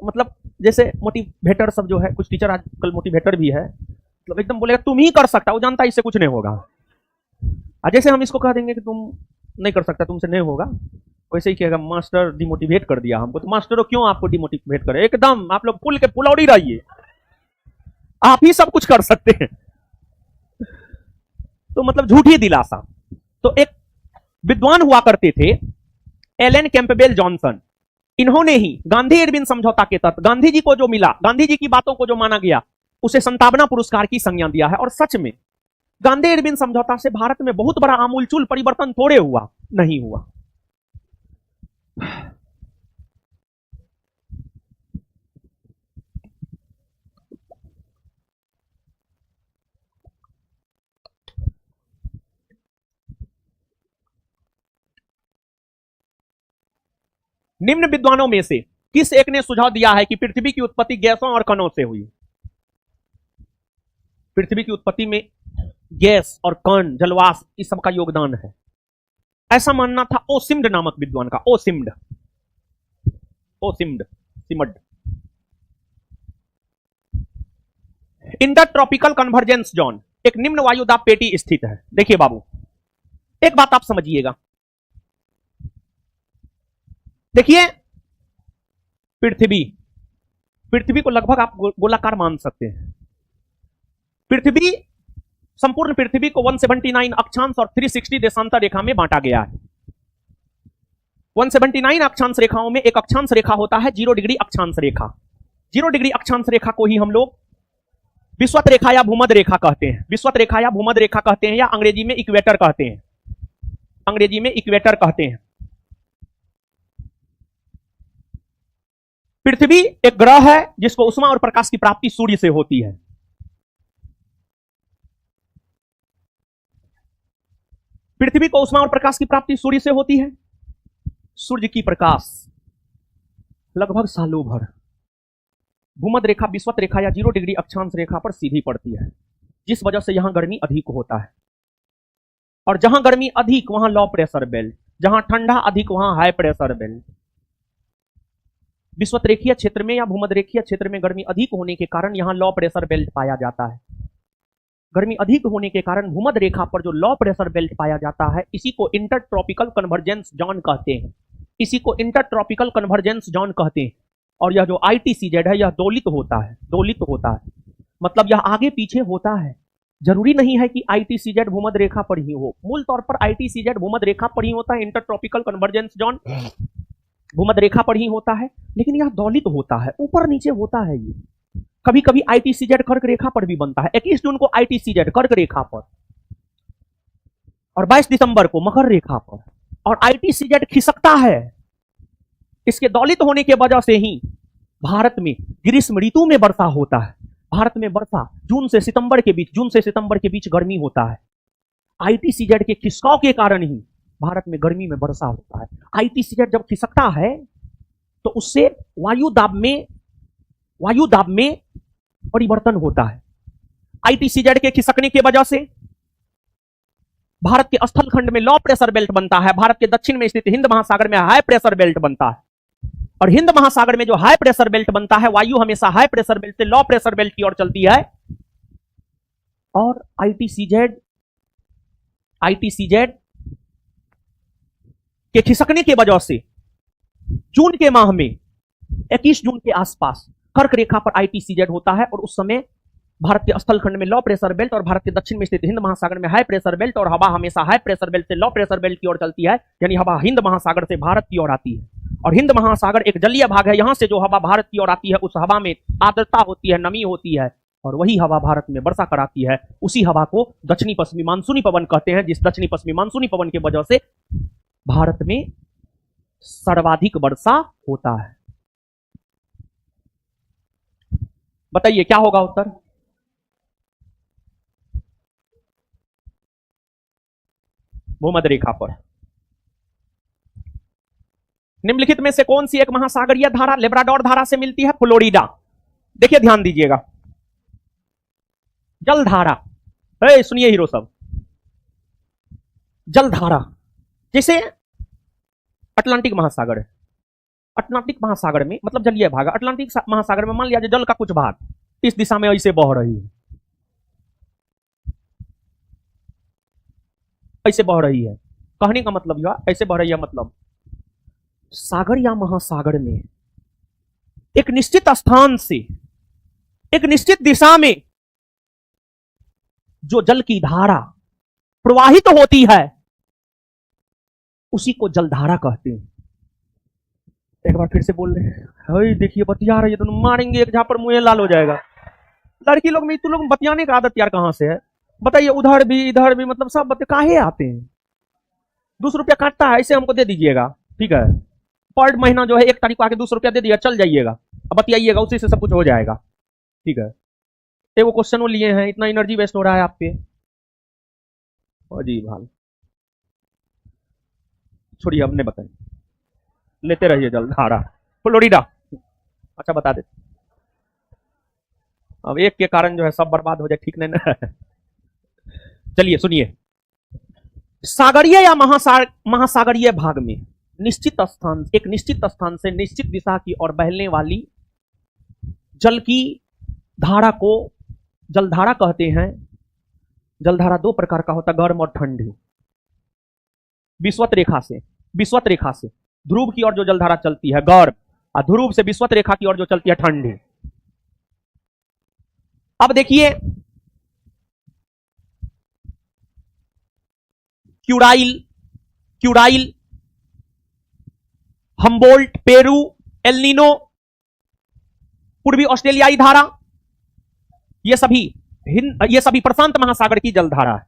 मतलब जैसे मोटिवेटर सब जो है, कुछ टीचर आजकल मोटिवेटर भी है, मतलब एकदम बोलेगा तुम ही कर सकता, वो जानता है इससे कुछ नहीं होगा। जैसे हम इसको कह देंगे कि तुम नहीं कर सकता, तुमसे नहीं होगा, वैसे ही कहेगा मास्टर डिमोटिवेट कर दिया हमको। तो मास्टरों क्यों आपको डिमोटिवेट करे? एकदम आप लोग फुल के फुलौड़ी रहिए, आप ही सब कुछ कर सकते हैं। तो मतलब झूठी दिलासा। तो एक विद्वान हुआ करते थे एलन कैंपबेल जॉनसन, इन्होंने ही गांधी इरविन समझौता के तहत गांधी जी को जो मिला, गांधी जी की बातों को जो माना गया, उसे संतावना पुरस्कार की संज्ञा दिया है। और सच में गांधी इरविन समझौता से भारत में बहुत बड़ा आमूलचूल परिवर्तन थोड़े हुआ, नहीं हुआ। निम्न विद्वानों में से किस एक ने सुझाव दिया है कि पृथ्वी की उत्पत्ति गैसों और कणों से हुई? पृथ्वी की उत्पत्ति में गैस और कण, जलवाष्प, इस सब का योगदान है, ऐसा मानना था ओसिम्ड नामक विद्वान का। ओसिम्ड ओ सिम्ड, सिमड। इंटरट्रॉपिकल कन्वर्जेंस जोन, एक निम्न वायुदाब पेटी स्थित है। देखिए बाबू, एक बात आप समझिएगा। देखिए पृथ्वी को लगभग आप गोलाकार मान सकते हैं। पृथ्वी, संपूर्ण पृथ्वी को 179 अक्षांश और 360 देशांतर रेखा में बांटा गया है। 179 अक्षांश रेखाओं में एक अक्षांश रेखा होता है 0 डिग्री अक्षांश रेखा। 0 डिग्री अक्षांश रेखा को ही हम लोग विषुवत रेखा या भूमध्य रेखा कहते हैं। विषुवत रेखा या भूमध्य रेखा कहते हैं, या अंग्रेजी में इक्वेटर कहते हैं। अंग्रेजी में इक्वेटर कहते हैं। पृथ्वी एक ग्रह है जिसको उष्मा और प्रकाश की प्राप्ति सूर्य से होती है। पृथ्वी को उष्मा और प्रकाश की प्राप्ति सूर्य से होती है। सूर्य की प्रकाश लगभग सालों भर भूमध्य रेखा, विषुवत रेखा या 0 डिग्री अक्षांश रेखा पर सीधी पड़ती है, जिस वजह से यहां गर्मी अधिक होता है। और जहां गर्मी अधिक वहां लो प्रेशर बेल्ट, जहां ठंडा अधिक वहां हाई प्रेशर बेल्ट। विषुवत रेखीय क्षेत्र में या भूमध्य रेखीय क्षेत्र में गर्मी अधिक होने के कारण यहां लो प्रेशर बेल्ट पाया जाता है। गर्मी अधिक होने के कारण भूमध्य रेखा पर जो लो प्रेशर बेल्ट पाया जाता है, इसी को इंटरट्रॉपिकल कन्वर्जेंस जोन कहते हैं। इसी को इंटरट्रॉपिकल कन्वर्जेंस जोन कहते हैं। और यह जो ITCZ है, यह दोलित होता है। दोलित होता है मतलब यह आगे पीछे होता है। जरूरी नहीं है कि ITCZ भूमध्य रेखा पर ही हो। मूल तौर पर ITCZ भूमध्य रेखा पर ही होता है। इंटरट्रॉपिकल कन्वर्जेंस जोन भूमध्य रेखा पर ही होता है, लेकिन यह दोलित होता है, ऊपर नीचे होता है। ये कभी कभी ITCZ कर्क रेखा पर भी बनता है। 21 जून को ITCZ कर्क रेखा पर और 22 दिसंबर को मकर रेखा पर। और ITCZ खिसकता है। इसके दौलित होने के वजह से ही भारत में ग्रीष्म ऋतु में वर्षा होता है। भारत में वर्षा जून से सितंबर के बीच गर्मी होता है। ITCZ के खिसकाव के कारण ही भारत में गर्मी में वर्षा होता है। ITCZ जब खिसकता है तो उससे वायु दाब में परिवर्तन होता है। ITCZ के खिसकने की वजह से भारत के स्थल खंड में लो प्रेशर बेल्ट बनता है। भारत के दक्षिण में स्थित हिंद महासागर में हाई प्रेशर बेल्ट बनता है। और हिंद महासागर में जो हाई प्रेशर बेल्ट बनता है, वायु हमेशा हाई प्रेशर बेल्ट से लो प्रेशर बेल्ट की ओर चलती है। और ITCZ के खिसकने की वजह से जून के माह में 21 जून के आसपास कर्क रेखा पर ITCZ होता है। और उस समय भारत के स्थल खंड में लो प्रेशर बेल्ट और भारत के दक्षिण में स्थित हिंद महासागर में हाई प्रेशर बेल्ट, और हवा हमेशा हाई प्रेशर बेल्ट से लो प्रेशर बेल्ट की ओर चलती है। यानी हवा हिंद महासागर से भारत की ओर आती है। और हिंद महासागर एक जलीय भाग है। यहां से जो हवा भारत की ओर आती है, उस हवा में आर्द्रता होती है, नमी होती है, और वही हवा भारत में वर्षा कराती है। उसी हवा को दक्षिणी पश्चिमी मानसूनी पवन कहते हैं, जिस दक्षिणी पश्चिमी मानसूनी पवन की वजह से भारत में सर्वाधिक वर्षा होता है। बताइए क्या होगा उत्तर? भूमध्य रेखा पर। निम्नलिखित में से कौन सी एक महासागरीय धारा लेब्राडोर धारा से मिलती है? फ्लोरिडा। देखिए ध्यान दीजिएगा, जलधारा। सुनिए हीरो सब, जलधारा जैसे अटलांटिक महासागर है। अटलांटिक महासागर में मतलब जलीय भाग। अटलांटिक महासागर में मान लिया जल का कुछ भाग इस दिशा में ऐसे बह रही है, ऐसे बह रही है। कहने का मतलब यह ऐसे बह रही है, मतलब सागर या महासागर में एक निश्चित स्थान से एक निश्चित दिशा में जो जल की धारा प्रवाहित होती है, उसी को जलधारा कहते हैं। एक बार फिर से बोल रहे हैं। देखिए बतिया रही है तो मारेंगे एक झापड़, मुंह लाल हो जाएगा। लड़की लोग में तुम लोग बतियाने का आदत यार कहां से है? बताइए, उधर भी इधर भी, मतलब सब बते काहे आते हैं? 200 रुपया काटता है, ऐसे हमको दे दीजिएगा, ठीक है? पर महीना जो है 1 तारीख को आके 200 रुपया दे दिया, चल जाइएगा, अब बतियाइएगा, उसी से सब कुछ हो जाएगा, ठीक है? वो क्वेश्चन वो लिए हैं, इतना एनर्जी वेस्ट हो रहा है आप पे। अजीब हाल, छोड़िए, हमने बताया, लेते रहिए जलधारा। फ्लोरिडा, अच्छा बता दे। अब एक के कारण जो है सब बर्बाद हो जाए, ठीक नहीं ना? चलिए सुनिए, सागरीय या महासागरीय भाग में एक निश्चित स्थान से निश्चित दिशा की ओर बहने वाली जल की धारा को जलधारा कहते हैं। जलधारा दो प्रकार का होता है, गर्म और ठंडी। विषुवत रेखा से ध्रुव की ओर जो जलधारा चलती है गर्म, और ध्रुव से विषुवत रेखा की ओर जो चलती है ठंडी। अब देखिए क्यूराइल, हम्बोल्ट, पेरू, एल्निनो, पूर्वी ऑस्ट्रेलियाई धारा, ये सभी प्रशांत महासागर की जलधारा है।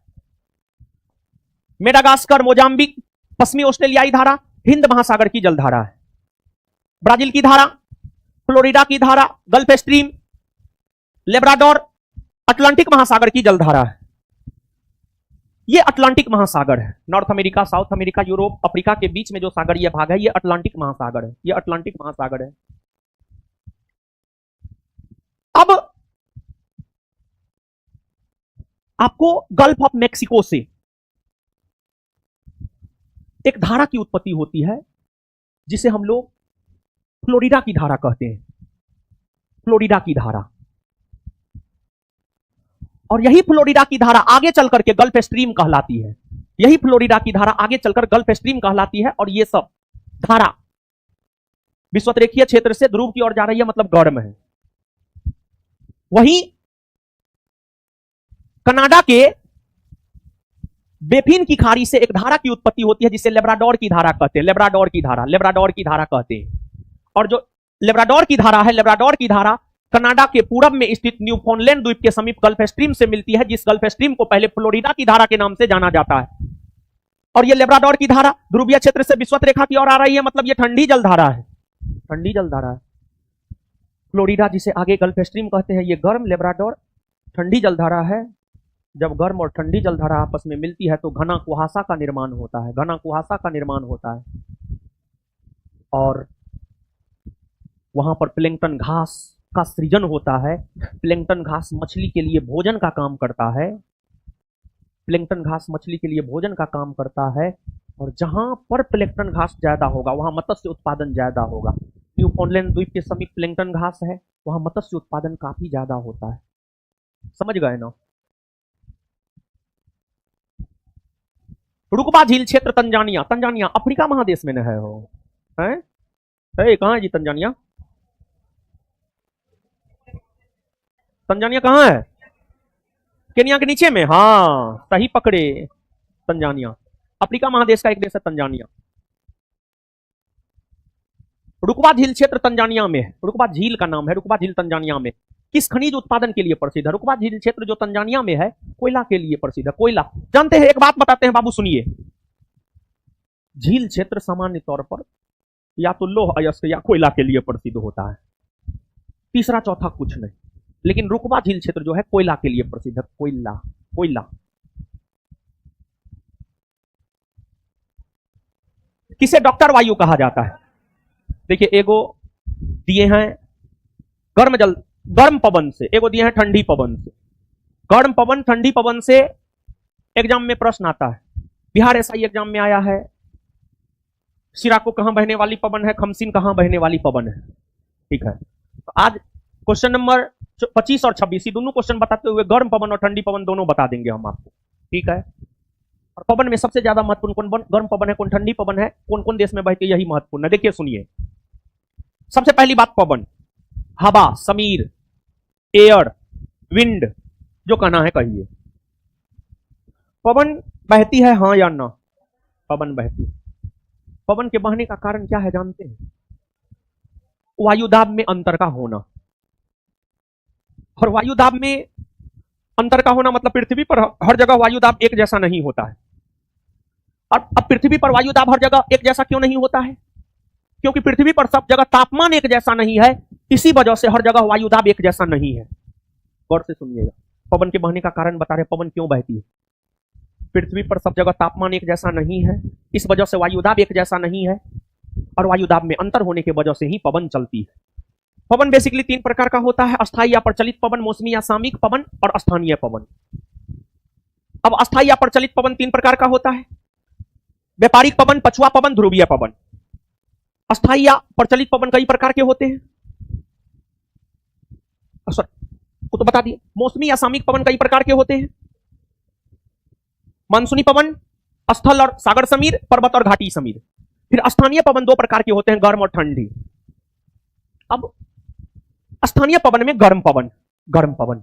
मेडागास्कर, मोजाम्बिक, पश्चिमी ऑस्ट्रेलियाई धारा हिंद महासागर की जलधारा है। ब्राजील की धारा, फ्लोरिडा की धारा, गल्फ स्ट्रीम, लेब्राडोर, अटलांटिक महासागर की जलधारा है। ये अटलांटिक महासागर है। North America, south America, Europe, Africa के बीच में जो सागर ये भाग है, ये अटलांटिक महासागर है। ये अटलांटिक महासागर है। अब आपको गल्फ ऑफ मेक्सिको से एक धारा की उत्पत्ति होती है जिसे हम लोग फ्लोरिडा की धारा कहते हैं। फ्लोरिडा की धारा, और यही फ्लोरिडा की धारा आगे चल करके गल्फ स्ट्रीम कहलाती है। यही फ्लोरिडा की धारा आगे चलकर गल्फ स्ट्रीम कहलाती है। और ये सब धारा विषुवतरेखीय क्षेत्र से ध्रुव की ओर जा रही है, मतलब गर्म है। वहीं कनाडा के बेफिन की खाड़ी से एक धारा की उत्पत्ति होती है जिसे लेब्राडोर की धारा कहते हैं। लेब्राडोर की धारा कहते हैं। और जो लेब्राडोर की धारा है, लेब्राडोर की धारा कनाडा के पूरब में स्थित न्यूफाउंडलैंड द्वीप के समीप गल्फ स्ट्रीम से मिलती है, जिस गल्फ स्ट्रीम को पहले फ्लोरिडा की धारा के नाम से जाना जाता है। और ये लेब्राडोर की धारा ध्रुवीय क्षेत्र से विषुवत रेखा की ओर आ रही है, मतलब ये ठंडी जलधारा है। ठंडी जलधारा है। फ्लोरिडा जिसे आगे गल्फ स्ट्रीम कहते हैं, ये गर्म, लेब्राडोर ठंडी जलधारा है। जब गर्म और ठंडी जलधारा आपस में मिलती है तो घना कुहासा का निर्माण होता है। घना कुहासा का निर्माण होता है और वहां पर प्लैंक्टन घास का सृजन होता है। प्लैंक्टन घास मछली के लिए भोजन का काम करता है। प्लैंक्टन घास मछली के लिए भोजन का काम करता है। और जहां पर प्लैंक्टन घास ज्यादा होगा वहां मत्स्य उत्पादन ज्यादा होगा। न्यूफाउंडलैंड द्वीप के समीप प्लैंक्टन घास है, वहां मत्स्य उत्पादन काफी ज्यादा होता है। समझ गए ना? रुकबा झील क्षेत्र तंजानिया। तंजानिया अफ्रीका महादेश में न है? हो है? कहां है जी तंजानिया? तंजानिया कहां है? केनिया के नीचे में। हाँ सही पकड़े। तंजानिया अफ्रीका महादेश का एक देश है तंजानिया। रुकबा झील क्षेत्र तंजानिया में है। रुकबा झील का नाम है, रुकबा झील तंजानिया में। किस खनिज उत्पादन के लिए प्रसिद्ध है? रुकबा झील क्षेत्र जो तंजानिया में है कोयला के लिए प्रसिद्ध है। कोयला जानते हैं? एक बात बताते हैं बाबू, सुनिए। झील क्षेत्र सामान्य तौर पर या तो लौह अयस्क या कोयला के लिए प्रसिद्ध होता है, तीसरा चौथा कुछ नहीं। लेकिन रुकबा झील क्षेत्र जो है कोयला के लिए प्रसिद्ध है। कोयला, कोयला। किसे डॉक्टर वायु कहा जाता है? देखिए, एगो दिए हैं गर्म पवन से, एगो दिए हैं ठंडी पवन से। गर्म पवन, ठंडी पवन से एग्जाम में प्रश्न आता है। बिहार एसआई एग्जाम में आया है, सिराको कहां बहने वाली पवन है, खमसिन कहां बहने वाली पवन है। ठीक है, तो आज क्वेश्चन नंबर 25 और 26 दोनों क्वेश्चन बताते हुए गर्म पवन और ठंडी पवन दोनों बता देंगे हम आपको। ठीक है, और पवन में सबसे ज्यादा महत्वपूर्ण कौन गर्म पवन है, कौन ठंडी पवन है, कौन कौन देश में बहती है, यही महत्वपूर्ण है। देखिए सुनिए, सबसे पहली बात पवन, हवा, समीर, एयर, विंड, जो कहना है कहिए। पवन बहती है हाँ या ना? पवन बहती है। पवन के बहने का कारण क्या है जानते हैं? वायुदाब में अंतर का होना। और वायुदाब में अंतर का होना मतलब पृथ्वी पर हर जगह वायुदाब एक जैसा नहीं होता है। और अब पृथ्वी पर वायुदाब हर जगह एक जैसा क्यों नहीं होता है? क्योंकि पृथ्वी पर सब जगह तापमान एक जैसा नहीं है, इसी वजह से हर जगह वायुदाब एक जैसा नहीं है। गौर से सुनिएगा, पवन के बहने का कारण बता रहे, पवन क्यों बहती है। पृथ्वी पर सब जगह तापमान एक जैसा नहीं है, इस वजह से वायुदाब एक जैसा नहीं है, और वायुदाब में अंतर होने की वजह से ही पवन चलती है। पवन बेसिकली 3 प्रकार का होता है: अस्थायी या प्रचलित पवन, मौसमी या सामयिक पवन, और स्थानीय पवन। अब अस्थायी या प्रचलित पवन 3 प्रकार का होता है: व्यापारिक पवन, पछुआ पवन, ध्रुवीय पवन। अस्थायी या प्रचलित पवन कई प्रकार के होते हैं, सॉरी वो तो बता दिए। मौसमी या सामयिक पवन कई प्रकार के होते हैं। मानसूनी पवन स्थल और सागर समीर, पर्वत और घाटी समीर। फिर स्थानीय पवन दो प्रकार के होते हैं, गर्म और ठंडी। अब स्थानीय पवन में गर्म पवन, गर्म पवन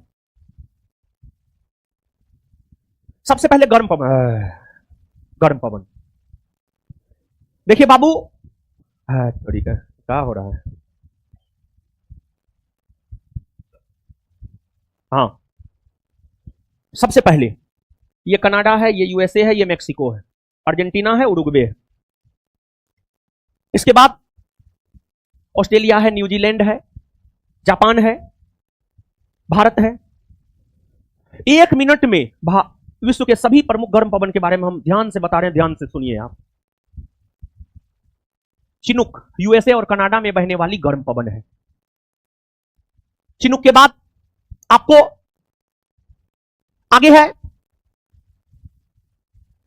सबसे पहले गर्म पवन, गर्म पवन। देखिए बाबू, थोड़ी क्या हो रहा है, हाँ सबसे पहले ये कनाडा है, ये यूएसए है, ये मेक्सिको है, अर्जेंटीना है, उरुग्वे है। इसके बाद ऑस्ट्रेलिया है, न्यूजीलैंड है, जापान है, भारत है। एक मिनट में विश्व के सभी प्रमुख गर्म पवन के बारे में हम ध्यान से बता रहे हैं, ध्यान से सुनिए आप। चिनुक यूएसए और कनाडा में बहने वाली गर्म पवन है। चिनुक के बाद आपको आगे है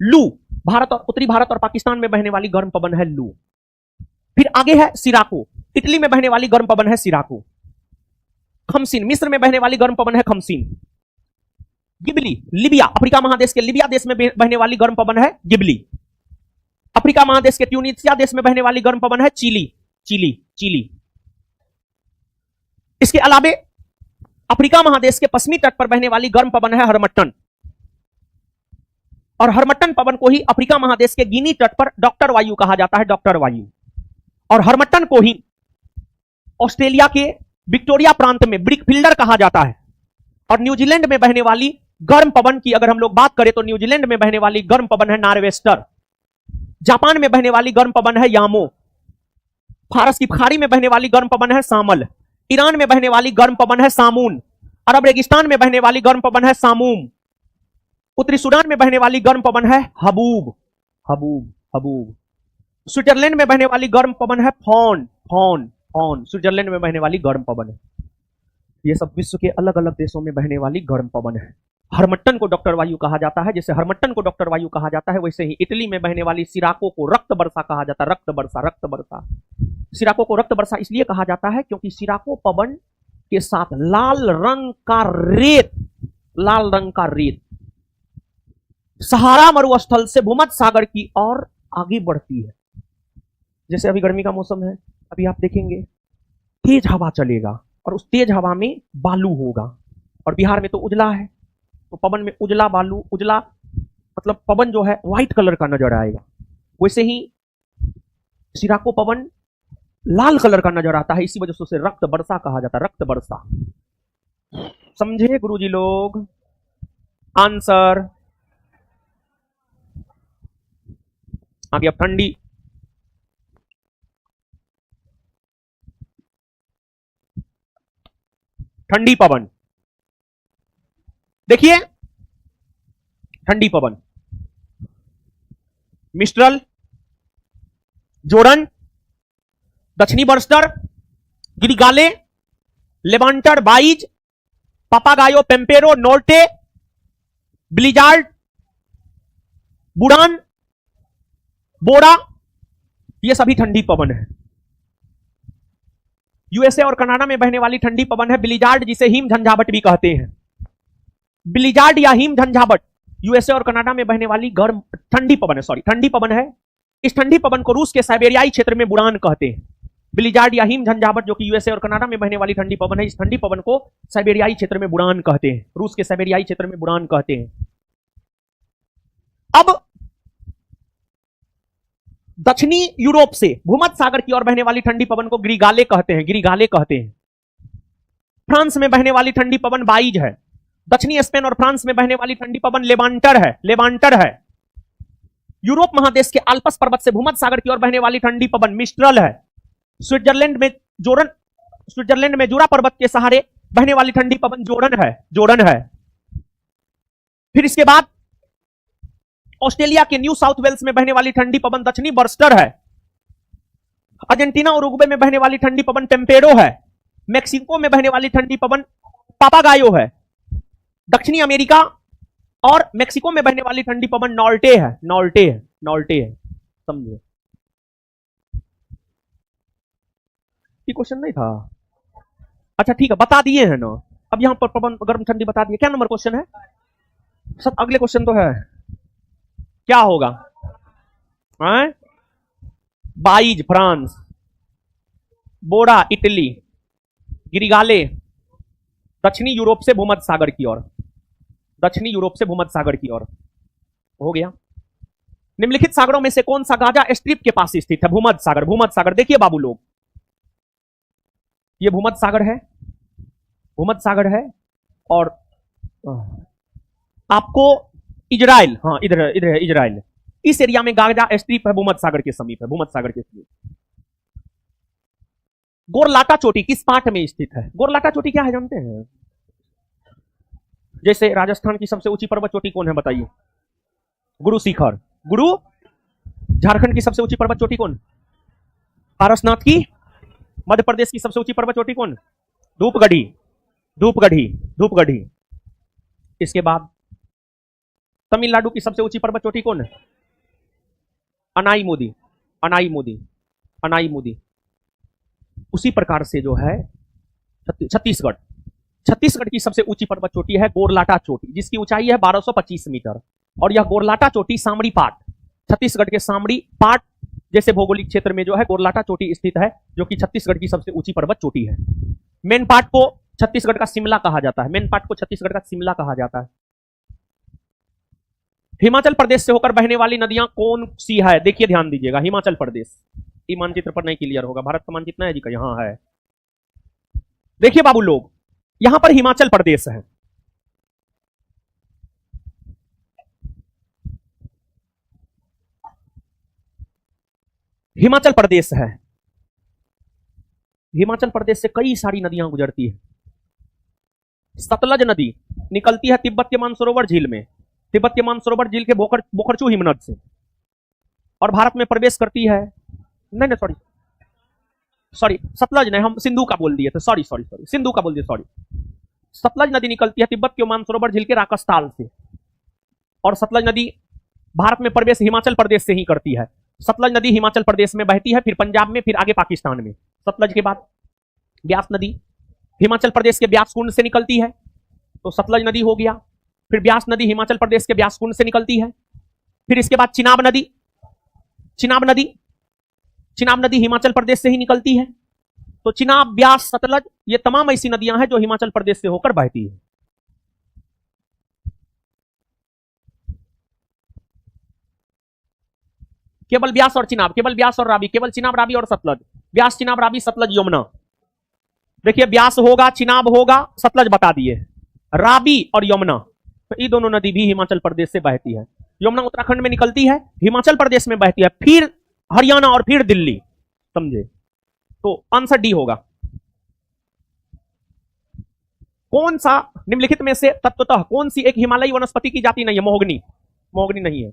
लू, भारत और उत्तरी भारत और पाकिस्तान में बहने वाली गर्म पवन है लू। फिर आगे है सिराको, इटली में बहने वाली गर्म पवन है सिराको। खमसीन, मिस्र में बहने वाली गर्म पवन है खमसीन। गिबली, लीबिया, अफ्रीका महादेश के लीबिया देश में बहने वाली गर्म पवन है गिबली। अफ्रीका महादेश के ट्यूनीसिया देश में बहने वाली गर्म पवन है चिली, चिली, चिली। इसके अलावे अफ्रीका महादेश के पश्चिमी तट पर बहने वाली गर्म पवन है हरमट्टन, और हरमट्टन पवन को ही अफ्रीका महादेश के गिनी तट पर डॉक्टर वायु कहा जाता है, डॉक्टर वायु। और हरमट्टन को ही ऑस्ट्रेलिया के विक्टोरिया प्रांत में ब्रिकफिल्डर कहा जाता है। और न्यूजीलैंड में बहने वाली गर्म पवन की अगर हम लोग बात करें तो न्यूजीलैंड में बहने वाली गर्म पवन है नॉर्वेस्टर। जापान में बहने वाली गर्म पवन है यामो। फारस की खाड़ी में बहने वाली गर्म पवन है सामल। ईरान में बहने वाली गर्म पवन है सामून। अरब रेगिस्तान में बहने वाली गर्म पवन है सामूम। उत्तरी सूडान में बहने वाली गर्म पवन है हबूब, हबूब, हबूब। स्विट्जरलैंड में बहने वाली गर्म पवन है फॉन, फॉन, फॉन। स्विट्जरलैंड में बहने वाली गर्म पवन है। ये सब विश्व के अलग अलग देशों में बहने वाली गर्म पवन है। हरमट्टन को डॉक्टर वायु कहा जाता है। जैसे हरमट्टन को डॉक्टर वायु कहा जाता है, वैसे ही इटली में बहने वाली सिराको को रक्त वर्षा कहा जाता है। रक्त वर्षा, रक्त वर्षा। सिराको को रक्त वर्षा इसलिए कहा जाता है क्योंकि सिराको पवन के साथ लाल रंग का रेत, लाल रंग का रेत सहारा मरुस्थल से भूमध्य सागर की ओर आगे बढ़ती है। जैसे अभी गर्मी का मौसम है, अभी आप देखेंगे तेज हवा चलेगा और उस तेज हवा में बालू होगा, और बिहार में तो उजला है, तो पवन में उजला बालू, उजला मतलब पवन जो है व्हाइट कलर का नजर आएगा। वैसे ही सिराको पवन लाल कलर का नजर आता है, इसी वजह से उसे रक्त वर्षा कहा जाता है, रक्त वर्षा। समझे गुरुजी लोग? आंसर आगे। अब ठंडी, ठंडी पवन देखिए, ठंडी पवन मिस्ट्रल, जोर्डन, दक्षिणी बर्स्टर, गिरिगाले, लेवांटर, बाइज, पापागायो, पेम्पेरो, नोर्टे, ब्लिजार्ड, बुडान, बोरा, ये सभी ठंडी पवन है। यूएसए और कनाडा में बहने वाली ठंडी पवन है ब्लिजार्ड, जिसे हिम झंझावट भी कहते हैं। ब्लिजार्ड या हिम झंझावट यूएसए और कनाडा में बहने वाली गर्म ठंडी पवन है, सॉरी ठंडी पवन है। इस ठंडी पवन को रूस के साइबेरियाई क्षेत्र में बुरान कहते हैं। ब्लिजार्ड या हिम झंझावट जो कि यूएसए और कनाडा में बहने वाली ठंडी पवन है, इस ठंडी पवन को साइबेरियाई क्षेत्र में बुरान कहते हैं, रूस के साइबेरियाई क्षेत्र में बुरान कहते हैं। अब दक्षिणी यूरोप से भूमध्य सागर की ओर बहने वाली ठंडी पवन को गिरिगाले कहते हैं, गिरिगाले कहते हैं। फ्रांस में बहने वाली ठंडी पवन बाइज है। दक्षिणी स्पेन और फ्रांस में बहने वाली ठंडी पवन लेवांटर है, लेवांटर है। यूरोप महादेश के आल्पस पर्वत से भूमध्य सागर की ओर बहने वाली ठंडी पवन मिस्ट्रल है। स्विट्जरलैंड में जोरन, स्विट्जरलैंड में जूरा पर्वत के सहारे बहने वाली ठंडी पवन जोर्डन है, जोर्डन है। फिर इसके बाद ऑस्ट्रेलिया के न्यू साउथ वेल्स में बहने वाली ठंडी पवन दक्षिणी बर्स्टर है। अर्जेंटीना और उरुग्वे में बहने वाली ठंडी पवन टेम्पेरो है। मेक्सिको में बहने वाली ठंडी पवन पापागायो है। दक्षिणी अमेरिका और मेक्सिको में बहने वाली ठंडी पवन नॉर्टे है, नॉर्टे है, नॉर्टे है। समझे? ये क्वेश्चन नहीं था? अच्छा ठीक है, बता दिए हैं ना। अब यहां पर पवन गर्म ठंडी बता दिए। क्या नंबर क्वेश्चन है? सब अगले क्वेश्चन तो है। क्या होगा? बाइज फ्रांस, बोरा इटली, गिरिगाले दक्षिणी यूरोप से भूमध्य सागर की ओर, दक्षिणी यूरोप से भूमध्य सागर की ओर। हो गया। निम्नलिखित सागरों में से कौन सा गाजा स्ट्रिप के पास स्थित है? भूमध्य सागर। भूमध्य सागर देखिए बाबू लोग, ये भूमध्य सागर है, भूमध्य सागर है। और आपको इजराइल, हाँ इधर इधर है इजराइल, इस एरिया में गाजा स्ट्रिप है, भूमध्य सागर के समीप है, भूमध्य सागर के समीप। गोरलाटा चोटी किस पार्ट में स्थित है? गोरलाटा चोटी क्या है जानते हैं? जैसे राजस्थान की सबसे ऊंची पर्वत चोटी कौन है बताइए? गुरु शिखर। गुरु। झारखंड की सबसे ऊंची पर्वत चोटी कौन? पारसनाथ की। मध्य प्रदेश की सबसे ऊंची पर्वत चोटी कौन? धूपगढ़ी। धूपगढ़ी, धूपगढ़ी। इसके बाद तमिलनाडु की सबसे ऊंची पर्वत चोटी कौन है? अनाई मोदी, अनाई मोदी, अनाई मोदी। उसी प्रकार से जो है छत्तीसगढ़, छत्तीसगढ़ की सबसे ऊंची पर्वत चोटी है गोरलाटा चोटी, जिसकी ऊंचाई है 1225 मीटर। और यह गोरलाटा चोटी सामड़ी पाट, छत्तीसगढ़ के सामड़ी पाट जैसे भौगोलिक क्षेत्र में जो है गोरलाटा चोटी स्थित है, जो कि छत्तीसगढ़ की सबसे ऊंची पर्वत चोटी है। मेन पार्ट को छत्तीसगढ़ का शिमला कहा जाता है, मेन पार्ट को छत्तीसगढ़ का शिमला कहा जाता है। हिमाचल प्रदेश से होकर बहने वाली नदियां कौन सी है? देखिए ध्यान दीजिएगा, हिमाचल प्रदेश। ये मानचित्र पर नहीं क्लियर होगा, भारत का मानचित्र है जी का, यहां है। देखिए बाबू लोग, यहां पर हिमाचल प्रदेश है। हिमाचल प्रदेश है, हिमाचल प्रदेश से कई सारी नदियां गुजरती है। सतलज नदी निकलती है तिब्बत के मानसरोवर झील में, तिब्बत के मानसरोवर झील के बोखरचू हिमनद से, और भारत में प्रवेश करती है। नहीं नहीं सॉरी सॉरी, सतलज नहीं, हम सिंधु का बोल दिए थे, सॉरी सॉरी सॉरी, सिंधु का बोल दिए, सॉरी। सतलज नदी निकलती है तिब्बत के मानसरोवर झील के राकसताल से, और सतलज नदी भारत में प्रवेश हिमाचल प्रदेश से ही करती है। सतलज नदी हिमाचल प्रदेश में बहती है, फिर पंजाब में, फिर आगे पाकिस्तान में। सतलज के बाद ब्यास नदी हिमाचल प्रदेश के ब्यास कुंड से निकलती है, तो सतलज नदी हो गया। फिर ब्यास नदी हिमाचल प्रदेश के ब्यास कुंड से निकलती है। फिर इसके बाद चिनाब नदी, चिनाब नदी, चिनाब नदी हिमाचल प्रदेश से ही निकलती है। तो चिनाब, ब्यास, सतलज, ये तमाम ऐसी नदियां हैं जो हिमाचल प्रदेश से होकर बहती है। केवल ब्यास और चिनाब, केवल ब्यास और रावी, केवल चिनाब, रावी और सतलज। ब्यास, चिनाब, रावी, सतलज, यमुना। देखिए ब्यास होगा, चिनाब होगा, सतलज बता दिए, रावी और यमुना, तो ये दोनों नदी भी हिमाचल प्रदेश से बहती है। यमुना उत्तराखंड में निकलती है, हिमाचल प्रदेश में बहती है, फिर हरियाणा और फिर दिल्ली, समझे? तो आंसर डी होगा। कौन सा निम्नलिखित में से तत्वतः कौन सी एक हिमालयी वनस्पति की जाति नहीं है? महोगनी, महोगनी नहीं है।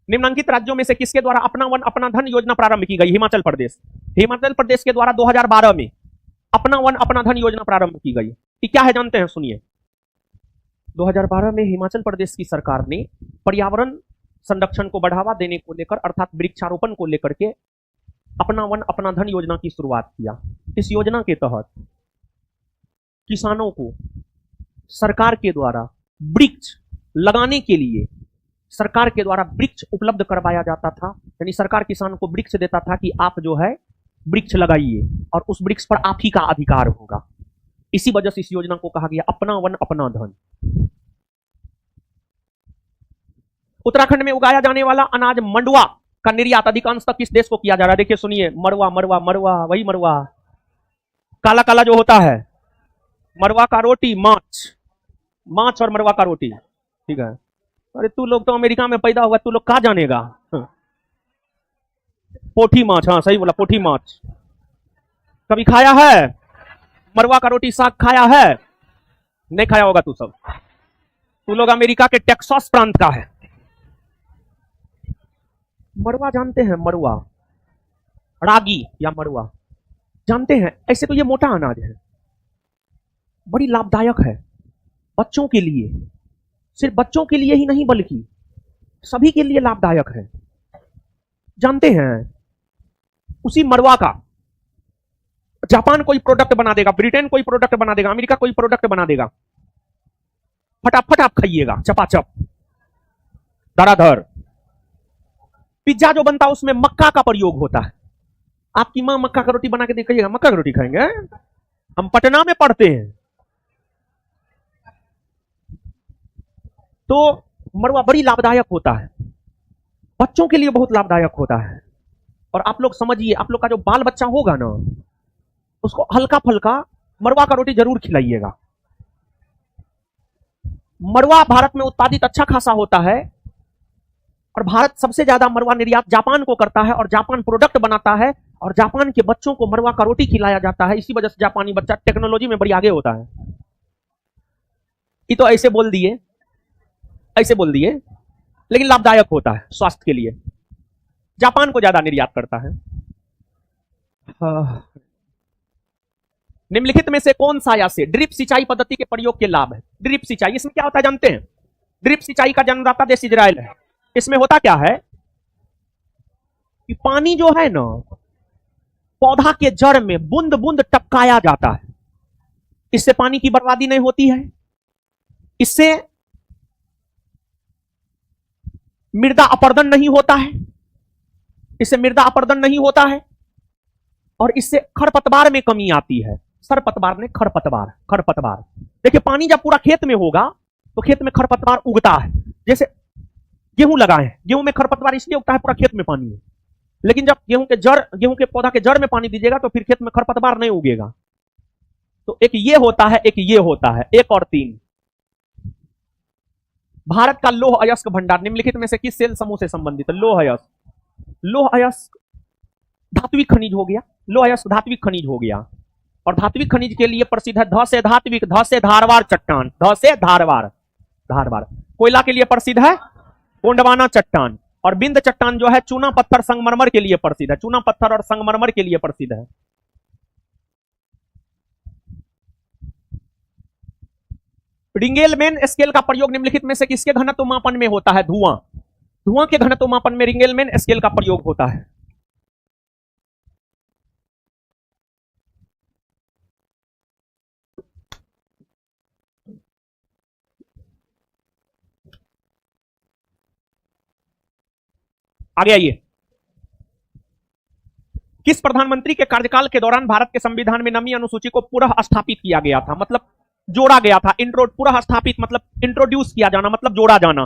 निम्नलिखित राज्यों में से किसके द्वारा अपना वन अपना धन योजना प्रारंभ की गई? हिमाचल प्रदेश। हिमाचल प्रदेश के द्वारा 2012 में अपना वन अपना धन योजना प्रारंभ की गई। ये क्या है जानते हैं? सुनिए। 2012 में हिमाचल प्रदेश की सरकार ने पर्यावरण संरक्षण को बढ़ावा देने को लेकर, अर्थात वृक्षारोपण को लेकर के अपना वन अपना धन योजना की शुरुआत किया। इस योजना के तहत किसानों को सरकार के द्वारा वृक्ष लगाने के लिए, सरकार के द्वारा वृक्ष उपलब्ध करवाया जाता था। यानी सरकार किसान को वृक्ष देता था कि आप जो है वृक्ष लगाइए और उस वृक्ष पर आप ही का अधिकार होगा। इसी वजह से इस योजना को कहा गया अपना वन अपना धन। उत्तराखंड में उगाया जाने वाला अनाज मंडुआ का निर्यात अधिकांशतः किस देश को किया जा रहा है? देखिए सुनिए, मरवा, मरवा, मरवा, वही मरवा, काला काला जो होता है, मरवा का रोटी, माछ, माछ और मरवा का रोटी, ठीक है। अरे तू लोग तो अमेरिका में पैदा हुआ, तू लोग कहाँ जानेगा? पोठी माछ, हाँ सही बोला, पोठी माछ कभी खाया है? मरवा का रोटी साग खाया है? नहीं खाया होगा तू सब। तू लोग अमेरिका के टेक्सास प्रांत का है। मरवा जानते हैं? मरवा, रागी या मरवा जानते हैं? ऐसे तो ये मोटा अनाज है, बड़ी लाभदायक है बच्चों के लिए। सिर्फ बच्चों के लिए ही नहीं बल्कि सभी के लिए लाभदायक है, जानते हैं? उसी मरवा का जापान कोई प्रोडक्ट बना देगा, ब्रिटेन कोई प्रोडक्ट बना देगा, अमेरिका कोई प्रोडक्ट बना देगा, फटाफट आप खाइएगा चपाचप धड़ाधड़। पिज्जा जो बनता है उसमें मक्का का प्रयोग होता है। आपकी मां मक्का का रोटी बना के देखिएगा, मक्का की रोटी खाएंगे। हम पटना में पढ़ते हैं। तो मड़ुआ बड़ी लाभदायक होता है, बच्चों के लिए बहुत लाभदायक होता है। और आप लोग समझिए, आप लोग का जो बाल बच्चा होगा ना, उसको हल्का फल्का मड़ुआ का रोटी जरूर खिलाइएगा। मड़ुआ भारत में उत्पादित अच्छा खासा होता है और भारत सबसे ज्यादा मड़ुआ निर्यात जापान को करता है और जापान प्रोडक्ट बनाता है और जापान के बच्चों को मड़ुआ का रोटी खिलाया जाता है। इसी वजह से जापानी बच्चा टेक्नोलॉजी में बड़ी आगे होता है। ये तो ऐसे बोल दिए, ऐसे बोल दिए, लेकिन लाभदायक होता है स्वास्थ्य के लिए। जापान को ज्यादा निर्यात करता है। निम्नलिखित में से कौन सा से ड्रिप सिंचाई पद्धति के प्रयोग के लाभ है? ड्रिप सिंचाई, इसमें क्या होता है जानते हैं? ड्रिप सिंचाई का जन्मदाता देश इजराइल है। इसमें होता क्या है कि पानी जो है ना, पौधा के जड़ में बूंद बूंद टपकाया जाता है। इससे पानी की बर्बादी नहीं होती है, इससे मृदा अपरदन नहीं होता है, इससे मृदा अपरदन नहीं होता है और इससे खरपतवार में कमी आती है। सरपतवार ने खरपतवार, खरपतवार देखिए, पानी जब पूरा खेत में होगा तो खेत में खरपतवार उगता है। जैसे गेहूं लगाए हैं, गेहूं में खरपतवार इसलिए उगता है पूरा खेत में पानी है, लेकिन जब गेहूं के पौधा के जड़ में पानी दीजिएगा तो फिर खेत में खरपतवार नहीं उगेगा। तो एक ये होता है, एक ये होता है। एक और तीन, भारत का लौह अयस्क भंडार निम्नलिखित में से किस सेल समूह से संबंधित है? लौह अयस्क, लौह अयस्क धात्विक खनिज हो गया, लौह अयस्क धात्विक खनिज हो गया और धात्विक खनिज के लिए प्रसिद्ध है ध से धात्विक, ध से धारवार चट्टान, ध से धारवार, धारवार। कोयला के लिए प्रसिद्ध है गोंडवाना चट्टान और बिंद चट्टान जो है चूना पत्थर संगमरमर के लिए प्रसिद्ध है, चूना पत्थर और संगमरमर के लिए प्रसिद्ध है। रिंगेलमैन स्केल का प्रयोग निम्नलिखित में से किसके घनत्व मापन में होता है? धुआं, धुआं के घनत्व मापन में रिंगेलमैन स्केल का प्रयोग होता है। आगे आइए, किस प्रधानमंत्री के कार्यकाल के दौरान भारत के संविधान में नवीं अनुसूची को पुनः स्थापित किया गया था? मतलब जोड़ा गया था। पुनः स्थापित मतलब इंट्रोड्यूस किया जाना, मतलब जोड़ा जाना।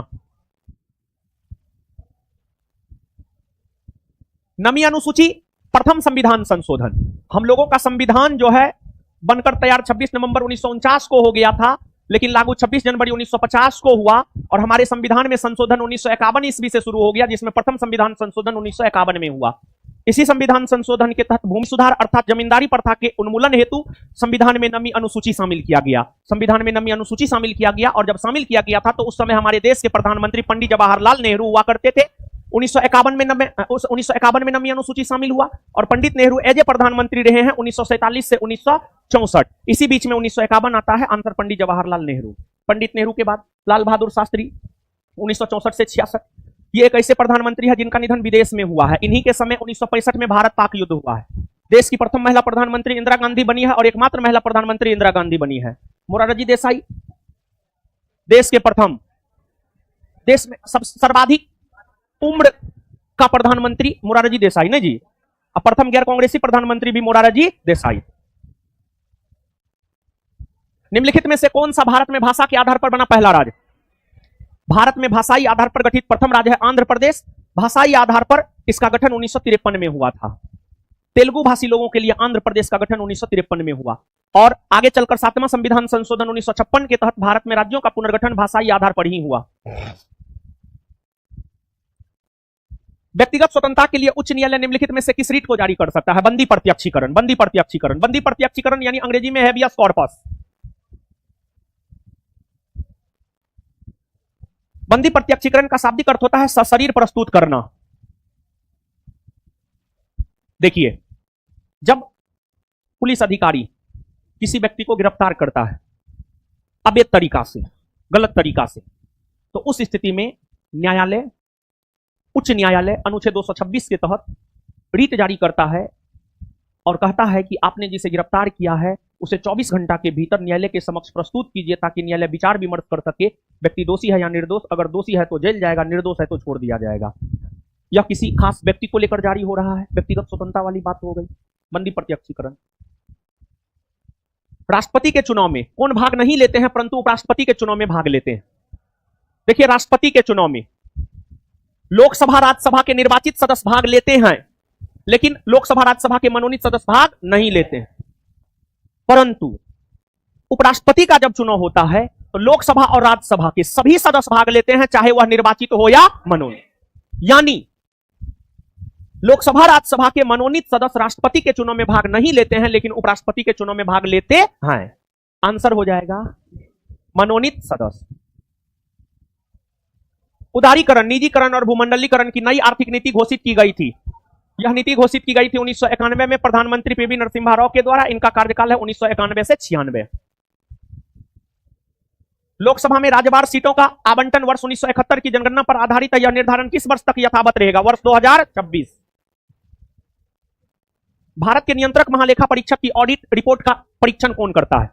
नवीं अनुसूची, प्रथम संविधान संशोधन। हम लोगों का संविधान जो है बनकर तैयार 26 नवंबर 1949 को हो गया था, लेकिन लागू 26 जनवरी 1950 को हुआ और हमारे संविधान में संशोधन 1951 ईस्वी से शुरू हो गया, जिसमें प्रथम संविधान संशोधन 1951 में हुआ। इसी संविधान संशोधन के तहत भूमि सुधार अर्थात जमींदारी प्रथा के उन्मूलन हेतु संविधान में नवीं अनुसूची शामिल किया गया। संविधान में नवीं अनुसूची शामिल किया गया और जब शामिल किया गया था तो उस समय हमारे देश के प्रधानमंत्री पंडित जवाहरलाल नेहरू हुआ करते थे। 1951 में नवीं अनुसूची शामिल हुआ और पंडित नेहरू एज ए प्रधानमंत्री रहे हैं 1947 से 1964। इसी बीच में 1951 आता है, आंसर पंडित जवाहरलाल नेहरू। पंडित नेहरू के बाद लाल बहादुर शास्त्री 1964 से 66। ये एक ऐसे प्रधानमंत्री है जिनका निधन विदेश में हुआ है। इन्हीं के समय 1965 में भारत पाक युद्ध हुआ है। देश की प्रथम महिला प्रधानमंत्री इंदिरा गांधी बनी है और एकमात्र महिला प्रधानमंत्री इंदिरा गांधी बनी है। मोरारजी देसाई देश के प्रथम, देश में सर्वाधिक उम्र का प्रधानमंत्री मोरारजी देसाई ने जी। अब प्रथम गैर कांग्रेसी प्रधानमंत्री भी मोरारजी देसाई। निम्नलिखित में से कौन सा भारत में भाषा के आधार पर बना पहला राज्य? भारत में भाषाई आधार पर गठित प्रथम राज्य है आंध्र प्रदेश। भाषाई आधार पर इसका गठन 1953 में हुआ था। तेलुगु भाषी लोगों के लिए आंध्र प्रदेश का गठन 1953 में हुआ और आगे चलकर 7वां संविधान संशोधन 1956 के तहत भारत में राज्यों का पुनर्गठन भाषाई आधार पर ही हुआ। व्यक्तिगत स्वतंत्रता के लिए उच्च न्यायालय निम्नलिखित में से किस रीट को जारी कर सकता है? बंदी प्रत्यक्षीकरण, बंदी प्रत्यक्षीकरण। बंदी प्रत्यक्षीकरण यानी अंग्रेजी में हैबियस कॉर्पस। बंदी प्रत्यक्षीकरण का शाब्दिक अर्थ होता है सशरीर प्रस्तुत करना। देखिए, जब पुलिस अधिकारी किसी व्यक्ति को गिरफ्तार करता है अवैध तरीका से, गलत तरीका से, तो उस स्थिति में न्यायालय, उच्च न्यायालय अनुच्छेद 226 के तहत रीट जारी करता है और कहता है कि आपने जिसे गिरफ्तार किया है उसे 24 घंटा के भीतर न्यायालय के समक्ष प्रस्तुत कीजिए ताकि न्यायालय विचार विमर्श कर सके व्यक्ति दोषी है या निर्दोष। अगर दोषी है तो जेल जाएगा, निर्दोष है तो छोड़ दिया जाएगा। यह किसी खास व्यक्ति को लेकर जारी हो रहा है। व्यक्तिगत स्वतंत्रता वाली बात हो गई। बंदी प्रत्यक्षीकरण। राष्ट्रपति के चुनाव में कौन भाग नहीं लेते हैं परंतु उपराष्ट्रपति के चुनाव में भाग लेते हैं। देखिए, राष्ट्रपति के चुनाव में लोकसभा राज्यसभा के निर्वाचित सदस्य भाग लेते हैं, लेकिन लोकसभा राज्यसभा के मनोनीत सदस्य भाग नहीं लेते हैं। परंतु उपराष्ट्रपति का जब चुनाव होता है तो लोकसभा और राज्यसभा के सभी सदस्य भाग लेते हैं, चाहे वह निर्वाचित हो या मनोनीत। यानी लोकसभा राज्यसभा के मनोनीत सदस्य राष्ट्रपति के चुनाव में भाग नहीं लेते हैं, लेकिन उपराष्ट्रपति के चुनाव में भाग लेते हैं। आंसर हो जाएगा मनोनीत सदस्य। उदारीकरण, निजीकरण और भूमंडलीकरण की नई आर्थिक नीति घोषित की गई थी। यह नीति घोषित की गई थी 1991 में प्रधानमंत्री पीवी नरसिम्हा राव के द्वारा। इनका कार्यकाल है 1991 से 96। लोकसभा में राज्यवार सीटों का आवंटन वर्ष 1971 की जनगणना पर आधारित है। यह निर्धारण किस वर्ष तक यथावत रहेगा? वर्ष 2026। भारत के नियंत्रक महालेखा परीक्षक की ऑडिट रिपोर्ट का परीक्षण कौन करता है?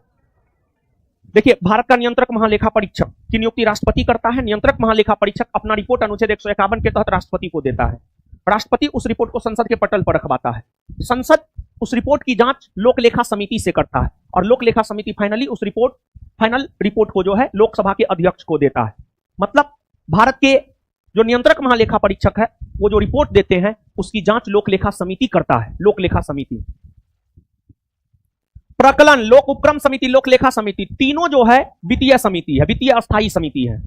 देखिए, भारत का नियंत्रक महालेखा परीक्षक की नियुक्ति राष्ट्रपति करता है। नियंत्रक महालेखा परीक्षक अपना रिपोर्ट अनुच्छेद 151 के तहत राष्ट्रपति को देता है। राष्ट्रपति उस रिपोर्ट को संसद के पटल पर रखवाता है। संसद उस रिपोर्ट की जांच लोक लेखा समिति से करता है और लोक लेखा समिति फाइनल रिपोर्ट को जो है लोकसभा के अध्यक्ष को देता है। मतलब भारत के जो नियंत्रक महालेखा परीक्षक है वो जो रिपोर्ट देते हैं उसकी जांच लोक लेखा समिति करता है। लोक लेखा समिति, प्रकलन, लोक उपक्रम समिति, लोक लेखा समिति, तीनों जो है वित्तीय समिति है, वित्तीय अस्थायी समिति है।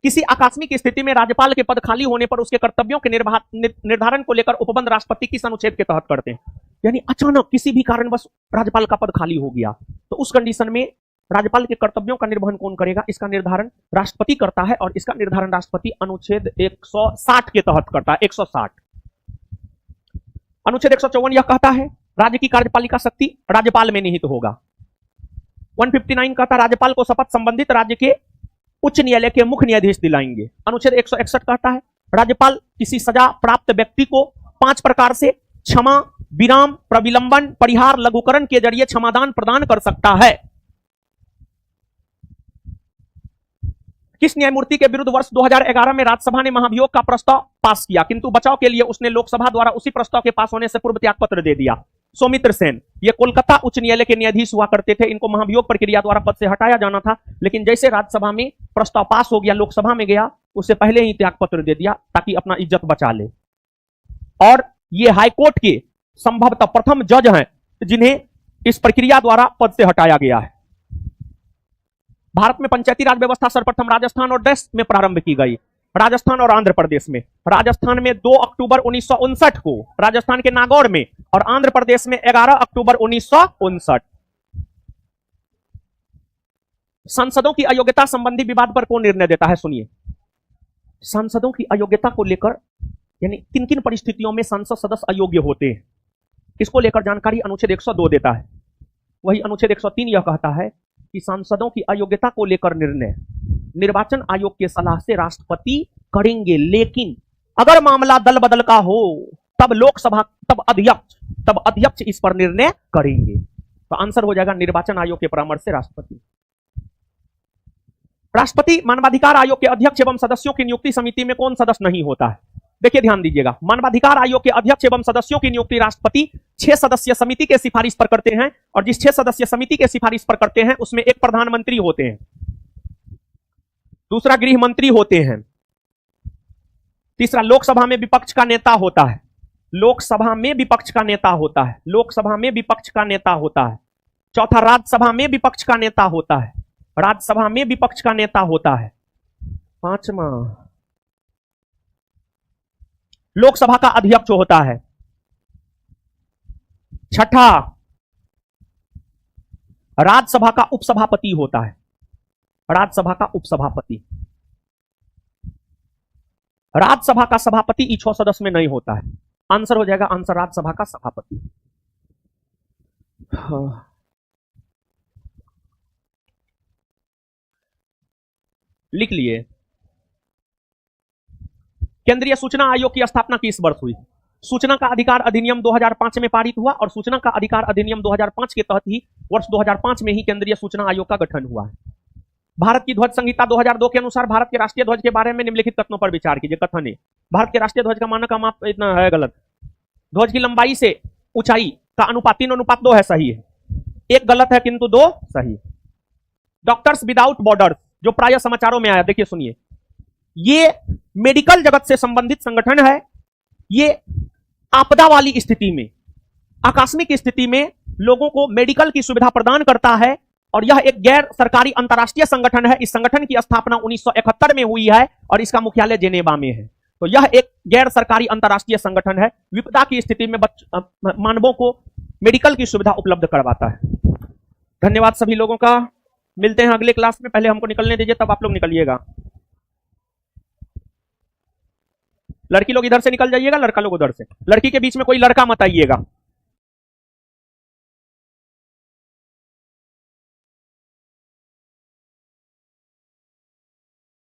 किसी आकस्मिक स्थिति में राज्यपाल के पद खाली होने पर उसके कर्तव्यों के निर्धारण को लेकर उपबंध राष्ट्रपति किस अनुच्छेद के तहत करते हैं? यानी अचानक किसी भी कारणवश राज्यपाल का पद खाली हो गया तो उस कंडीशन में राज्यपाल के कर्तव्यों का निर्वहन कौन करेगा? इसका निर्धारण राष्ट्रपति करता है और इसका निर्धारण राष्ट्रपति अनुच्छेद 160 के तहत करता है। 160। अनुच्छेद 154 यह कहता है राज्य की कार्यपालिका शक्ति राज्यपाल में निहित होगा। 159 कहता है राज्यपाल को शपथ संबंधित राज्य के उच्च न्यायालय के मुख्य न्यायाधीश दिलाएंगे। अनुच्छेद 161 कहता है राज्यपाल किसी सजा प्राप्त व्यक्ति को 5 प्रकार से क्षमा, विराम, प्रविलंबन, परिहार, लघुकरण के जरिए क्षमादान प्रदान कर सकता है। किस न्यायमूर्ति के विरुद्ध वर्ष 2011 में राज्यसभा ने महाभियोग का प्रस्ताव पास किया किंतु बचाव के लिए उसने लोकसभा द्वारा उसी प्रस्ताव के पास होने से पूर्व त्यागपत्र दे दिया? सौमित्र सेन। ये कोलकाता उच्च न्यायालय के न्यायाधीश हुआ करते थे। इनको महाभियोग प्रक्रिया द्वारा पद से हटाया जाना था, लेकिन जैसे राज्यसभा में प्रस्ताव पास हो गया, लोकसभा में गया, उससे पहले ही त्यागपत्र दे दिया ताकि अपना इज्जत बचा ले। और ये हाईकोर्ट के संभवतः प्रथम जज हैं जिन्हें इस प्रक्रिया द्वारा पद से हटाया गया है। भारत में पंचायती राज व्यवस्था सर्वप्रथम राजस्थान और देश में प्रारंभ की गई। राजस्थान और आंध्र प्रदेश में। राजस्थान में 2 अक्टूबर 1959 को, राजस्थान के नागौर में, और आंध्र प्रदेश में 11 अक्टूबर 1959। सांसदों की अयोग्यता संबंधी विवाद पर कौन निर्णय देता है? सुनिए, सांसदों की अयोग्यता को लेकर यानी किन किन परिस्थितियों में सांसद सदस्य अयोग्य होते हैं, इसको लेकर जानकारी अनुच्छेद 102 देता है। वही अनुच्छेद 103 यह कहता है कि सांसदों की अयोग्यता को लेकर निर्णय निर्वाचन आयोग के सलाह से राष्ट्रपति करेंगे, लेकिन अगर मामला दल बदल का हो तब लोकसभा, तब अध्यक्ष इस पर निर्णय करेंगे। तो आंसर हो जाएगा निर्वाचन आयोग के परामर्श से राष्ट्रपति। राष्ट्रपति मानवाधिकार आयोग के अध्यक्ष एवं सदस्यों की नियुक्ति समिति में कौन सदस्य नहीं होता है? देखिए, ध्यान दीजिएगा, मानवाधिकार आयोग के अध्यक्ष एवं सदस्यों की नियुक्ति राष्ट्रपति 6 सदस्यीय समिति के सिफारिश पर करते हैं, और जिस 6 सदस्यीय समिति के सिफारिश पर करते हैं उसमें एक प्रधानमंत्री होते हैं, दूसरा गृह मंत्री होते हैं, तीसरा लोकसभा में विपक्ष का नेता होता है, लोकसभा में विपक्ष का नेता होता है, लोकसभा में विपक्ष का नेता होता है, चौथा राज्यसभा में विपक्ष का नेता होता है, राज्यसभा में विपक्ष का नेता होता है, पांचवा लोकसभा का अध्यक्ष होता है, छठा राज्यसभा का उपसभापति होता है, राज्यसभा का उपसभापति। राज्यसभा का सभापति इन 6 सदस्य में नहीं होता है। आंसर हो जाएगा आंसर राज्यसभा का सभापति। लिख लिए। केंद्रीय सूचना आयोग की स्थापना किस वर्ष हुई? सूचना का अधिकार अधिनियम 2005 में पारित हुआ और सूचना का अधिकार अधिनियम 2005 के तहत ही वर्ष 2005 में ही केंद्रीय सूचना आयोग का गठन हुआ है। भारत की ध्वज संहिता 2002 के अनुसार भारत के राष्ट्रीय ध्वज के बारे में निम्नलिखित कथनों पर विचार कीजिए। कथन है, भारत के राष्ट्रीय ध्वज का मानक का माप इतना है गलत। ध्वज की लंबाई से ऊंचाई का अनुपात 3:2 है, सही है। एक गलत है किंतु 2 सही है। डॉक्टर्स विदाउट बॉर्डर्स जो प्राय समाचारों में आया, देखिए सुनिए, ये मेडिकल जगत से संबंधित संगठन है। ये आपदा वाली स्थिति में, आकस्मिक स्थिति में लोगों को मेडिकल की सुविधा प्रदान करता है और यह एक गैर सरकारी अंतरराष्ट्रीय संगठन है। इस संगठन की स्थापना 1971 में हुई है और इसका मुख्यालय जेनेवा में है। तो यह एक गैर सरकारी अंतरराष्ट्रीय संगठन है, विपदा की स्थिति में मानवों को मेडिकल की सुविधा उपलब्ध करवाता है। धन्यवाद सभी लोगों का, मिलते हैं अगले क्लास में। पहले हमको निकलने दीजिए, तब आप लोग निकलिएगा। लड़की लोग इधर से निकल जाइएगा, लड़का लोग उधर से। लड़की के बीच में कोई लड़का मत आइएगा।